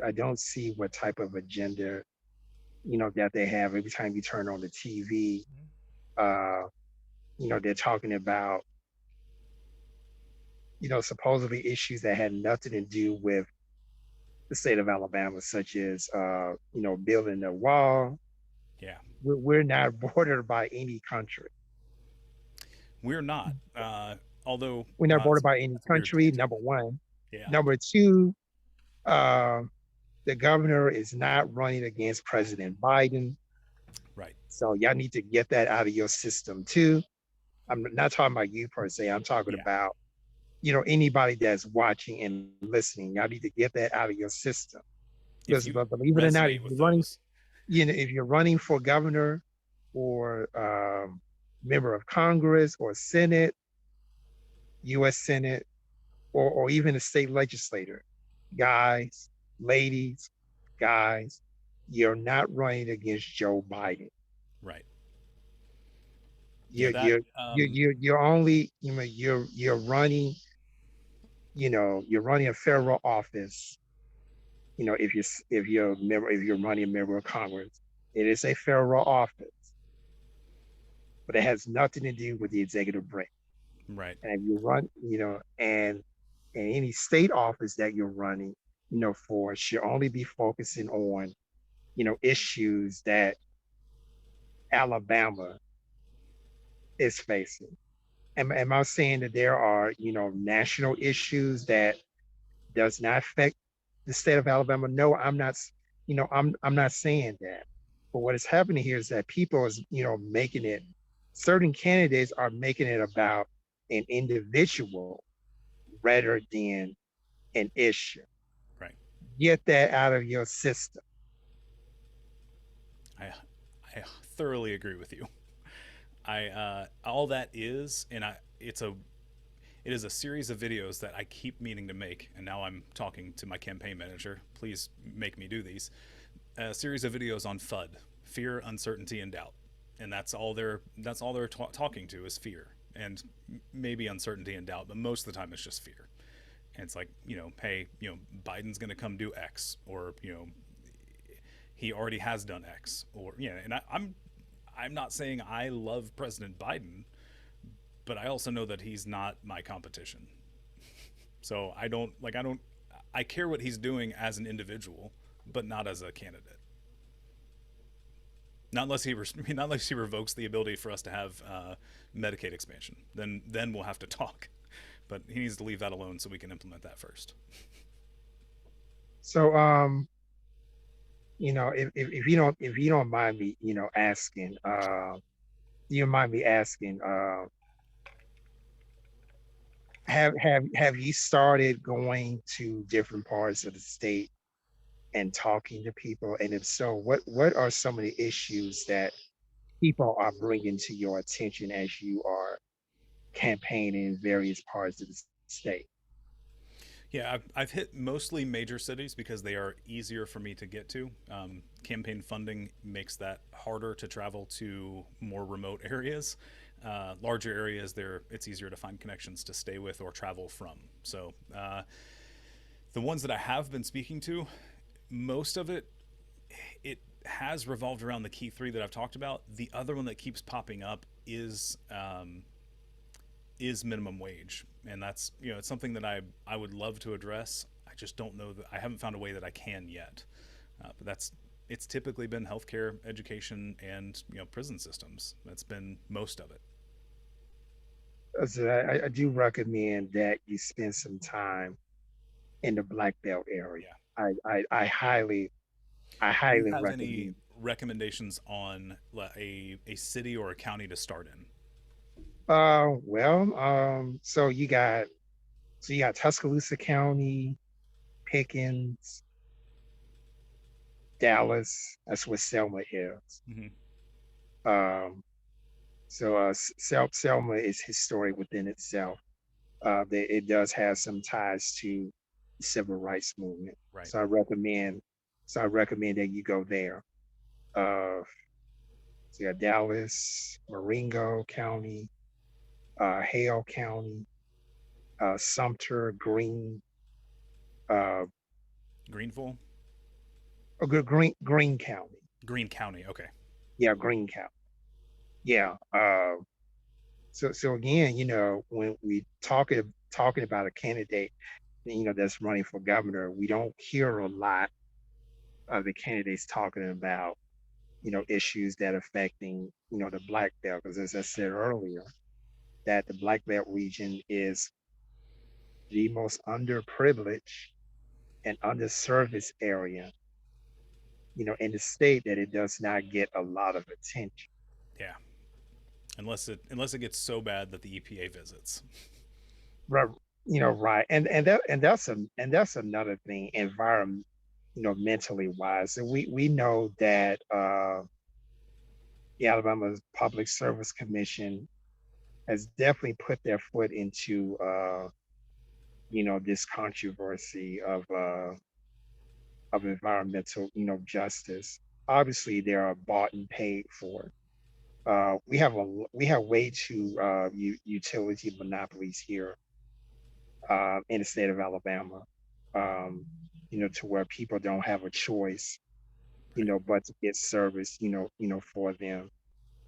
[SPEAKER 1] I don't see what type of agenda that they have. Every time you turn on the TV, they're talking about supposedly issues that had nothing to do with the state of Alabama, such as building a wall.
[SPEAKER 2] Yeah,
[SPEAKER 1] We're not bordered by any country.
[SPEAKER 2] we're not. Although
[SPEAKER 1] We're not bordered by any
[SPEAKER 2] that's a weird
[SPEAKER 1] country.
[SPEAKER 2] point.
[SPEAKER 1] Number one.
[SPEAKER 2] Yeah,
[SPEAKER 1] Number two, the governor is not running against President Biden.
[SPEAKER 2] right.
[SPEAKER 1] So y'all need to get that out of your system too. I'm not talking about you per se. I'm talking
[SPEAKER 2] Yeah.
[SPEAKER 1] about, anybody that's watching and listening. Y'all need to get that out of your system. Because believe it or not, if you're running, if you're running for governor or member of Congress or Senate, U.S. Senate, or even the state legislator, guys, ladies, guys, you're not running against Joe Biden.
[SPEAKER 2] Right. Yeah,
[SPEAKER 1] You're
[SPEAKER 2] that
[SPEAKER 1] you're you're only, you're running, you're running a federal office. If you're a member, if you're running a member of Congress, it is a federal office, but it has nothing to do with the executive branch.
[SPEAKER 2] right.
[SPEAKER 1] And if you run, and any state office that you're running, for should only be focusing on, issues that Alabama is facing. Am I saying that there are, national issues that does not affect the state of Alabama? No, I'm not. I'm not saying that. But what is happening here is that people is, making it. Certain candidates are making it about an individual rather than an issue.
[SPEAKER 2] Right.
[SPEAKER 1] Get that out of your system.
[SPEAKER 2] I I thoroughly agree with you. I all that is, and I it is a series of videos that I keep meaning to make, and now I'm talking to my campaign manager. Please make me do these. A series of videos on FUD, fear, uncertainty, and doubt, and that's all they're talking to is fear and maybe uncertainty and doubt, but most of the time it's just fear. And it's like, hey, Biden's going to come do X, or he already has done X, or and I'm not saying I love President Biden, but I also know that he's not my competition. So I care what he's doing as an individual, but not as a candidate. Not unless he not unless he revokes the ability for us to have Medicaid expansion. Then we'll have to talk. But he needs to leave that alone so we can implement that first.
[SPEAKER 1] So, if you don't mind me, asking, you mind me asking, have you started going to different parts of the state and talking to people? And if so, what are some of the issues that people are bringing to your attention as you are campaigning in various parts of the state?
[SPEAKER 2] Yeah, I've hit mostly major cities because they are easier for me to get to. Campaign funding makes that harder to travel to more remote areas. Larger areas, it's easier to find connections to stay with or travel from. So the ones that I have been speaking to, most of it has revolved around the key three that I've talked about. The other one that keeps popping up is minimum wage, and that's it's something that I would love to address. I just don't know that I haven't found a way that I can yet. But it's typically been healthcare, education, and prison systems. That's been most of it.
[SPEAKER 1] So I do recommend that you spend some time in the Black Belt area.
[SPEAKER 2] Yeah.
[SPEAKER 1] I
[SPEAKER 2] Do you
[SPEAKER 1] highly
[SPEAKER 2] have any
[SPEAKER 1] recommend.
[SPEAKER 2] recommendations on a city or a county to start in?
[SPEAKER 1] Well, so you got Tuscaloosa County, Pickens, Dallas. That's where Selma is.
[SPEAKER 2] Mm-hmm.
[SPEAKER 1] Um, Selma is historic within itself. It does have some ties to the civil rights movement.
[SPEAKER 2] Right.
[SPEAKER 1] So I recommend that you go there. Uh, so you got Dallas, Marengo County, Hale County, Sumter, Greene, uh,
[SPEAKER 2] Greenville,
[SPEAKER 1] Greene County.
[SPEAKER 2] Greene County. Okay.
[SPEAKER 1] Yeah, Greene County. Yeah. So again, when we talking about a candidate, that's running for governor, we don't hear a lot of the candidates talking about, issues that affecting, the Black Belt. Because as I said earlier, that the Black Belt region is the most underprivileged and underserviced area, in the state, that it does not get a lot of attention.
[SPEAKER 2] Yeah. Unless it gets so bad that the EPA visits.
[SPEAKER 1] Right, right. And that's another thing, environment, mentally wise. So we know that the Alabama Public Service Commission has definitely put their foot into this controversy of environmental, justice. Obviously, they are bought and paid for. We have way too utility monopolies here in the state of Alabama. Um, to where people don't have a choice,
[SPEAKER 2] Right.
[SPEAKER 1] but to get service, for them.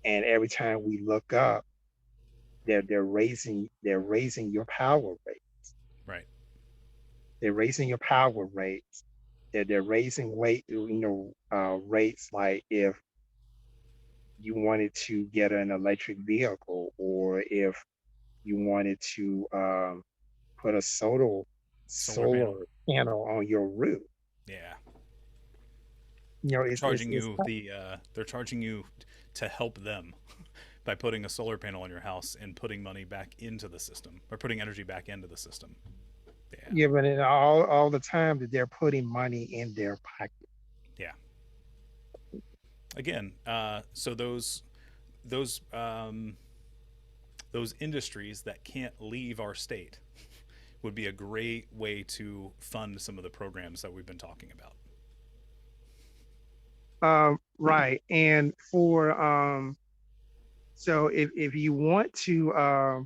[SPEAKER 1] And every time we look up, they're raising your power rate.
[SPEAKER 2] Right.
[SPEAKER 1] They're raising your power rates. They're raising rates like if you wanted to get an electric vehicle or if you wanted to put a
[SPEAKER 2] Solar panel.
[SPEAKER 1] solar panel on your roof.
[SPEAKER 2] Yeah.
[SPEAKER 1] It's
[SPEAKER 2] They're charging you to help them by putting a solar panel on your house and putting money back into the system, or putting energy back into the system. Yeah.
[SPEAKER 1] giving it all the time that they're putting money in their pocket.
[SPEAKER 2] Yeah. Again, so those um, those industries that can't leave our state would be a great way to fund some of the programs that we've been talking about.
[SPEAKER 1] Right. And for so if you want to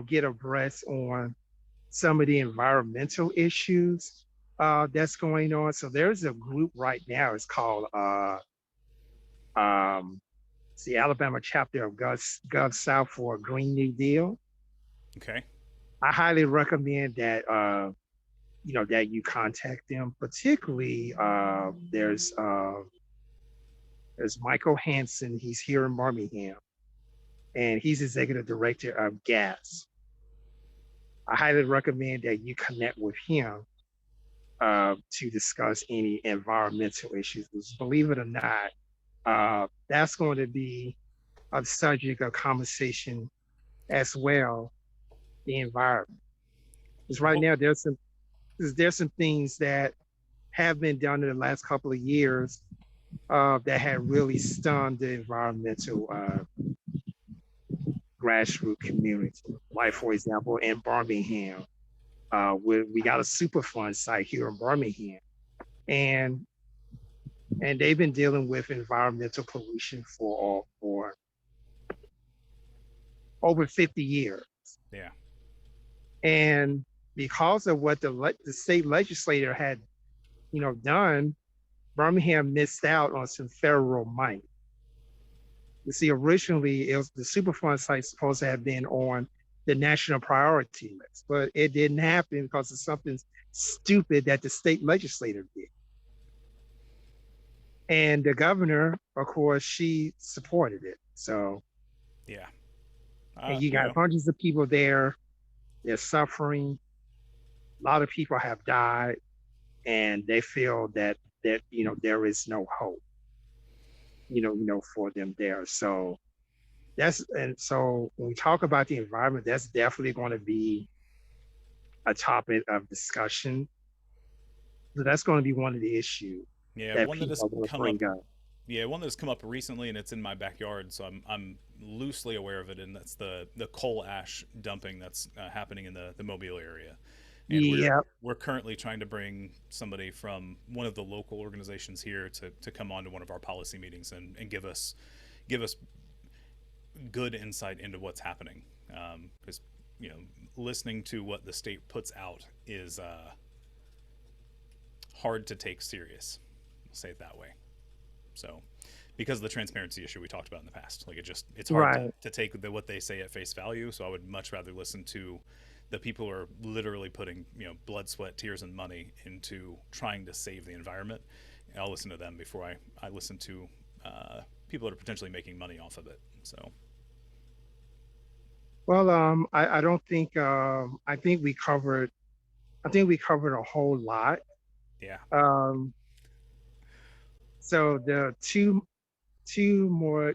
[SPEAKER 1] get abreast on some of the environmental issues that's going on. So there's a group right now. It's called um, it's the Alabama chapter of Gov South for a Green New Deal.
[SPEAKER 2] Okay.
[SPEAKER 1] I highly recommend that that you contact them. Particularly, there's Michael Hansen. He's here in Birmingham, and he's executive director of GAS. I highly recommend that you connect with him to discuss any environmental issues. Because believe it or not, that's going to be a subject of conversation as well. The environment, because right
[SPEAKER 2] Well,
[SPEAKER 1] now there's some things that have been done in the last couple of years that had really stunned the environmental grassroots community. Like
[SPEAKER 2] yeah.
[SPEAKER 1] for example, in Birmingham, we got a Superfund site here in Birmingham, and they've been dealing with environmental pollution for over 50 years.
[SPEAKER 2] Yeah.
[SPEAKER 1] And because of what the state legislator had, done, Birmingham missed out on some federal money. You see, originally it was the Superfund site supposed to have been on the national priority list, but it didn't happen because of something stupid that the state legislator did. And the governor, of course, she supported it. So,
[SPEAKER 2] Yeah.
[SPEAKER 1] and you
[SPEAKER 2] You
[SPEAKER 1] got
[SPEAKER 2] know,
[SPEAKER 1] hundreds of people there. They're suffering. A lot of people have died, and they feel that there is no hope. For them there. So so when we talk about the environment, that's definitely going to be a topic of discussion. So that's going to be one of the issues
[SPEAKER 2] yeah.
[SPEAKER 1] that
[SPEAKER 2] One that has
[SPEAKER 1] people are going to
[SPEAKER 2] come up.
[SPEAKER 1] bring up.
[SPEAKER 2] Yeah, one that's come up recently, and it's in my backyard, so I'm loosely aware of it, and that's the coal ash dumping that's happening in the Mobile area, and
[SPEAKER 1] Yeah.
[SPEAKER 2] we're currently trying to bring somebody from one of the local organizations here to come on to one of our policy meetings and give us good insight into what's happening, because listening to what the state puts out is hard to take serious. I'll say it that way. So, because of the transparency issue we talked about in the past, like it's hard
[SPEAKER 1] Right.
[SPEAKER 2] to take what they say at face value. So I would much rather listen to the people who are literally putting blood, sweat, tears, and money into trying to save the environment. And I'll listen to them before I listen to people that are potentially making money off of it. So
[SPEAKER 1] Well, I don't think I think we covered a whole lot.
[SPEAKER 2] yeah,
[SPEAKER 1] Um, so the two more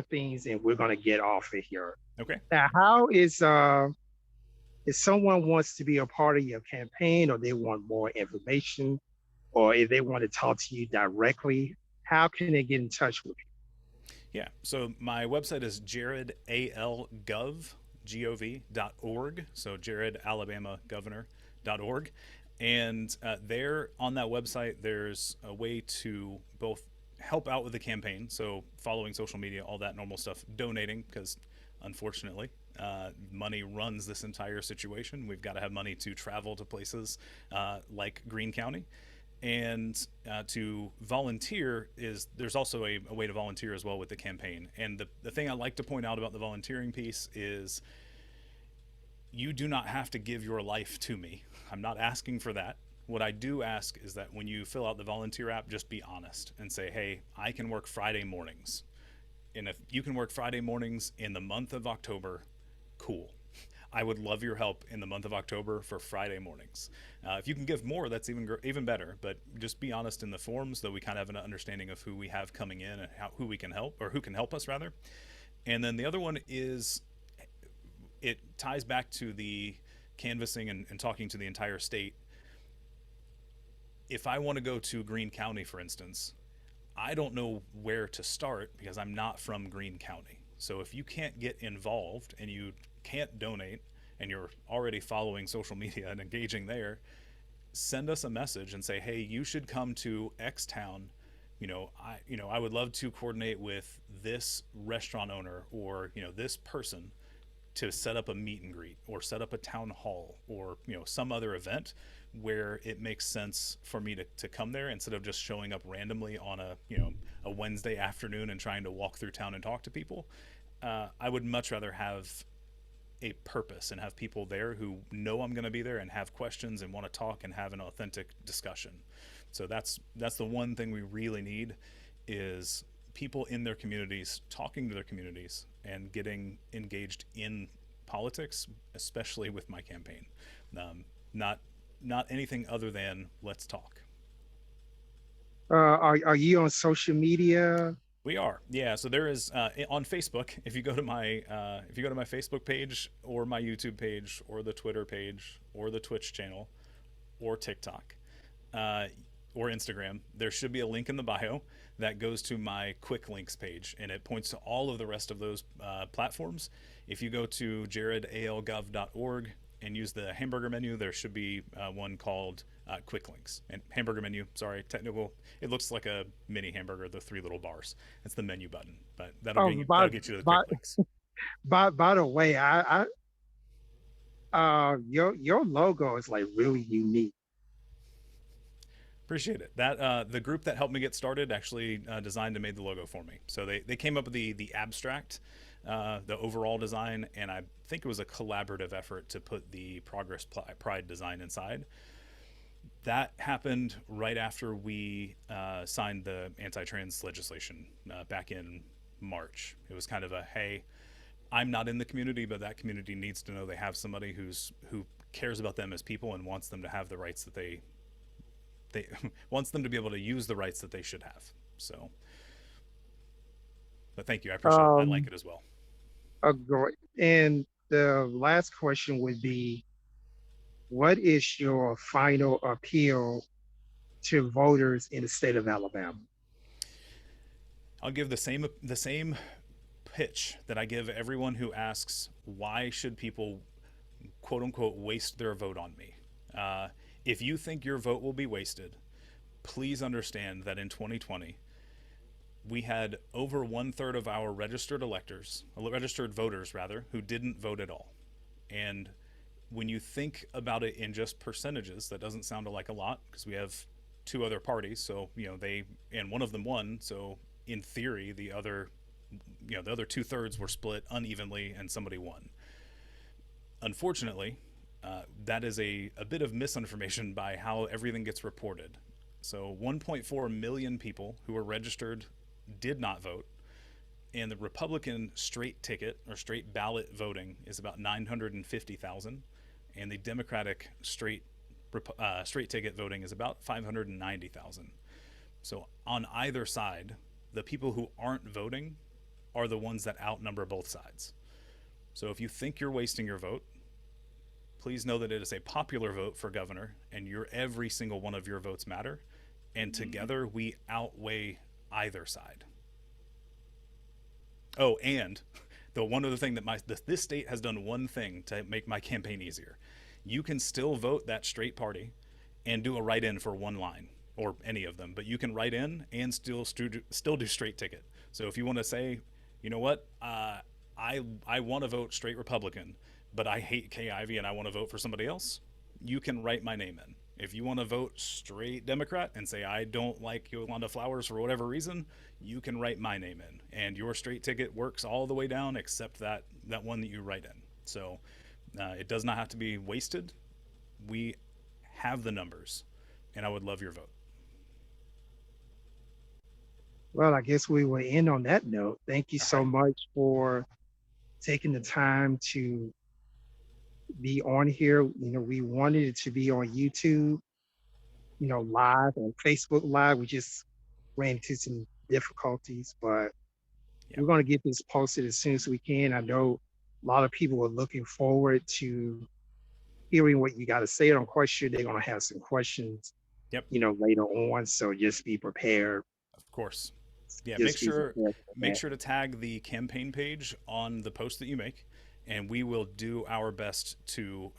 [SPEAKER 1] things, and we're gonna get off of here.
[SPEAKER 2] okay.
[SPEAKER 1] Now, how is if someone wants to be a part of your campaign, or they want more information, or if they want to talk to you directly, how can they get in touch with
[SPEAKER 2] Yeah. So my website is jaredalgov, jaredgov.org. So jaredalabamagovernor.org. And there on that website, there's a way to both help out with the campaign. So following social media, all that normal stuff, donating, because unfortunately, money runs this entire situation. We've got to have money to travel to places like Greene County. And to volunteer is there's also a way to volunteer as well with the campaign. And the thing I like to point out about the volunteering piece is you do not have to give your life to me. I'm not asking for that. What I do ask is that when you fill out the volunteer app, just be honest and say, hey, I can work Friday mornings. And if you can work Friday mornings in the month of October, cool. I would love your help in the month of October for Friday mornings. If you can give more, that's even better. But just be honest in the forms, though we kind of have an understanding of who we have coming in and who we can help, or who can help us rather. And then the other one is, it ties back to the canvassing and talking to the entire state. If I want to go to Greene County, for instance, I don't know where to start because I'm not from Greene County. So if you can't get involved and you can't donate and you're already following social media and engaging there, send us a message and say, hey, you should come to X town. I would love to coordinate with this restaurant owner or, this person to set up a meet and greet or set up a town hall or, some other event where it makes sense for me to come there instead of just showing up randomly on a Wednesday afternoon and trying to walk through town and talk to people. I would much rather have a purpose and have people there who know I'm going to be there and have questions and want to talk and have an authentic discussion. So that's the one thing we really need is people in their communities talking to their communities and getting engaged in politics, especially with my campaign. Not anything other than let's talk.
[SPEAKER 1] Are you on social media?
[SPEAKER 2] We are, yeah. So there is on Facebook. If you go to my Facebook page or my YouTube page or the Twitter page or the Twitch channel or TikTok or Instagram, there should be a link in the bio that goes to my quick links page, and it points to all of the rest of those platforms. If you go to jaredalgov.org and use the hamburger menu, there should be one called quick links. And hamburger menu, sorry, technical. It looks like a mini hamburger, the 3 little bars. That's the menu button, but that'll get you to the quick links.
[SPEAKER 1] By the way, your logo is like really unique.
[SPEAKER 2] Appreciate it. That the group that helped me get started actually designed and made the logo for me. So they came up with the abstract, the overall design, and I think it was a collaborative effort to put the Progress Pride design inside. That happened right after we signed the anti-trans legislation back in March. It was kind of a, hey, I'm not in the community, but that community needs to know they have somebody who cares about them as people and wants them to have the rights that they wants them to be able to use the rights that they should have. So, but thank you. I appreciate it. I like it as well.
[SPEAKER 1] Great. And the last question would be, what is your final appeal to voters in the state of Alabama?
[SPEAKER 2] I'll give the same pitch that I give everyone who asks, why should people quote unquote waste their vote on me? If you think your vote will be wasted, please understand that in 2020, we had over 1/3 of our registered voters rather, who didn't vote at all. And when you think about it in just percentages, that doesn't sound like a lot because we have 2 other parties. So, and one of them won. So in theory, the other 2/3 were split unevenly and somebody won. Unfortunately, that is a bit of misinformation by how everything gets reported. So 1.4 million people who were registered did not vote, and the Republican straight ticket or straight ballot voting is about 950,000, and the Democratic straight ticket voting is about 590,000. So on either side, the people who aren't voting are the ones that outnumber both sides. So if you think you're wasting your vote, please know that it is a popular vote for governor, and every single one of your votes matter, and together we outweigh either side. Oh, and The one other thing that this state has done one thing to make my campaign easier. You can still vote that straight party and do a write-in for one line or any of them, but you can write in and still do straight ticket. So if you want to say, you know what, I want to vote straight Republican, but I hate Kay Ivey and I want to vote for somebody else, you can write my name in. If you want to vote straight Democrat and say I don't like Yolanda Flowers for whatever reason, you can write my name in, and your straight ticket works all the way down except that one that you write in. So it does not have to be wasted. We have the numbers, and I would love your vote.
[SPEAKER 1] Well, I guess we will end on that note. Thank you so much for taking the time to be on here. We wanted it to be on YouTube, live on Facebook Live. We just ran into some difficulties, but we're going to get this posted as soon as we can. I know a lot of people are looking forward to hearing what you got to say. I'm quite sure they're going to have some questions, later on. So just be prepared.
[SPEAKER 2] Of course. Yeah,
[SPEAKER 1] just
[SPEAKER 2] make sure to tag the campaign page on the post that you make, and we will do our best to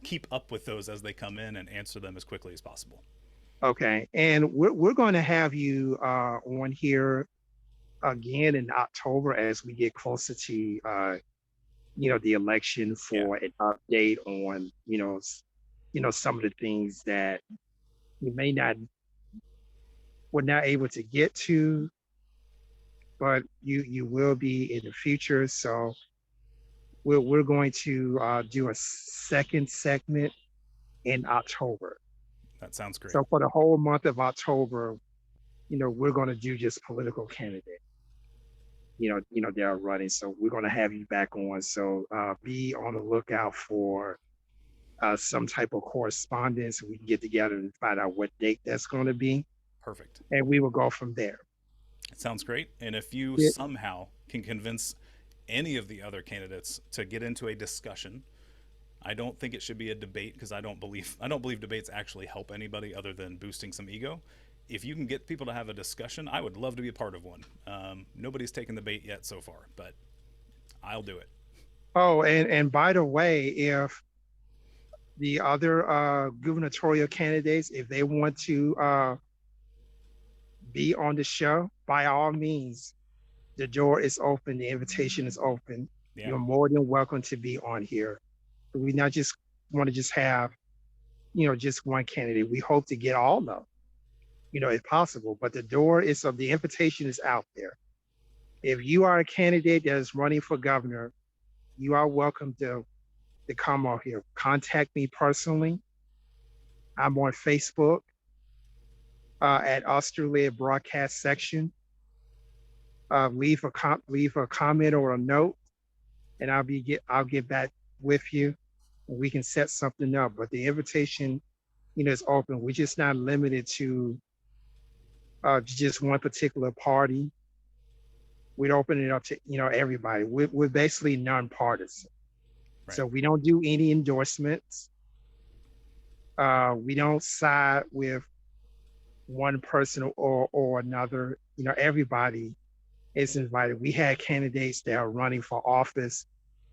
[SPEAKER 2] keep up with those as they come in and answer them as quickly as possible.
[SPEAKER 1] Okay, and we're going to have you on here again in October as we get closer to the election for an update on some of the things that you we're not able to get to, but you will be in the future. So we're going to do a second segment in October.
[SPEAKER 2] That sounds great.
[SPEAKER 1] So for the whole month of October, we're going to do just political candidates. They are running. So we're going to have you back on. So be on the lookout for some type of correspondence. We can get together and find out what date that's going to be.
[SPEAKER 2] Perfect.
[SPEAKER 1] And we will go from there.
[SPEAKER 2] It sounds great. And if you somehow can convince any of the other candidates to get into a discussion, I don't think it should be a debate, because I don't believe debates actually help anybody other than boosting some ego. If you can get people to have a discussion, I would love to be a part of one. Nobody's taken the bait yet so far, but I'll do it.
[SPEAKER 1] Oh, and by the way, if the other gubernatorial candidates, if they want to be on the show, by all means, the door is open, the invitation is open. Yeah. You're more than welcome to be on here. We not just want to just have, just one candidate. We hope to get all of them, if possible, but the door is up, the invitation is out there. If you are a candidate that is running for governor, you are welcome to come on here. Contact me personally. I'm on Facebook at Australia Broadcast Section. Leave a comment or a note, and I'll get back with you, and we can set something up. But the invitation, is open. We're just not limited to just one particular party. We'd open it up to everybody. We're basically nonpartisan. Right. So we don't do any endorsements. We don't side with one person or another. Everybody is invited. We had candidates that are running for office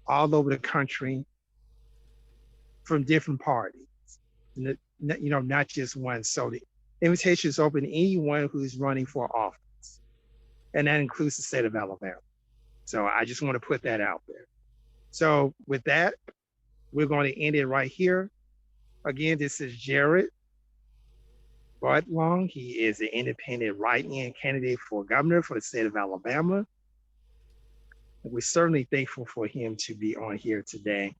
[SPEAKER 1] all over the country from different parties, not just one. So the invitation is open to anyone who's running for office, and that includes the state of Alabama. So I just want to put that out there. So with that, we're going to end it right here. Again, this is Jared Budlong. He is an independent write-in candidate for governor for the state of Alabama. We're certainly thankful for him to be on here today.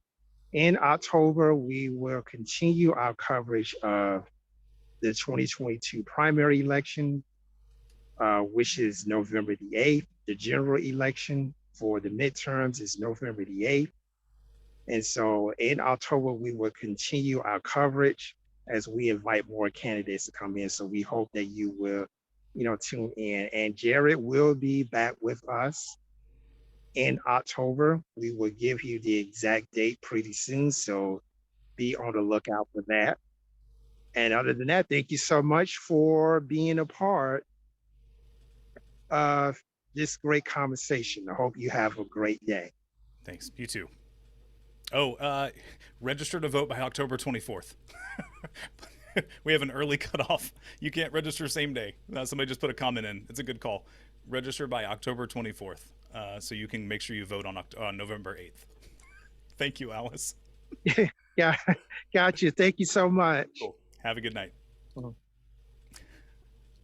[SPEAKER 1] In October, we will continue our coverage of the 2022 primary election, which is November the 8th. The general election for the midterms is November the 8th. And so in October, we will continue our coverage as we invite more candidates to come in. So we hope that you will, tune in. And Jared will be back with us in October. We will give you the exact date pretty soon. So be on the lookout for that. And other than that, thank you so much for being a part of this great conversation. I hope you have a great day.
[SPEAKER 2] Thanks. You too. Oh, register to vote by October 24th. We have an early cutoff. You can't register same day. Somebody just put a comment in. It's a good call. Register by October 24th, so you can make sure you vote on November 8th. Thank you, Alice.
[SPEAKER 1] Yeah, got you. Thank you so much.
[SPEAKER 2] Cool. Have a good night.
[SPEAKER 1] Mhm.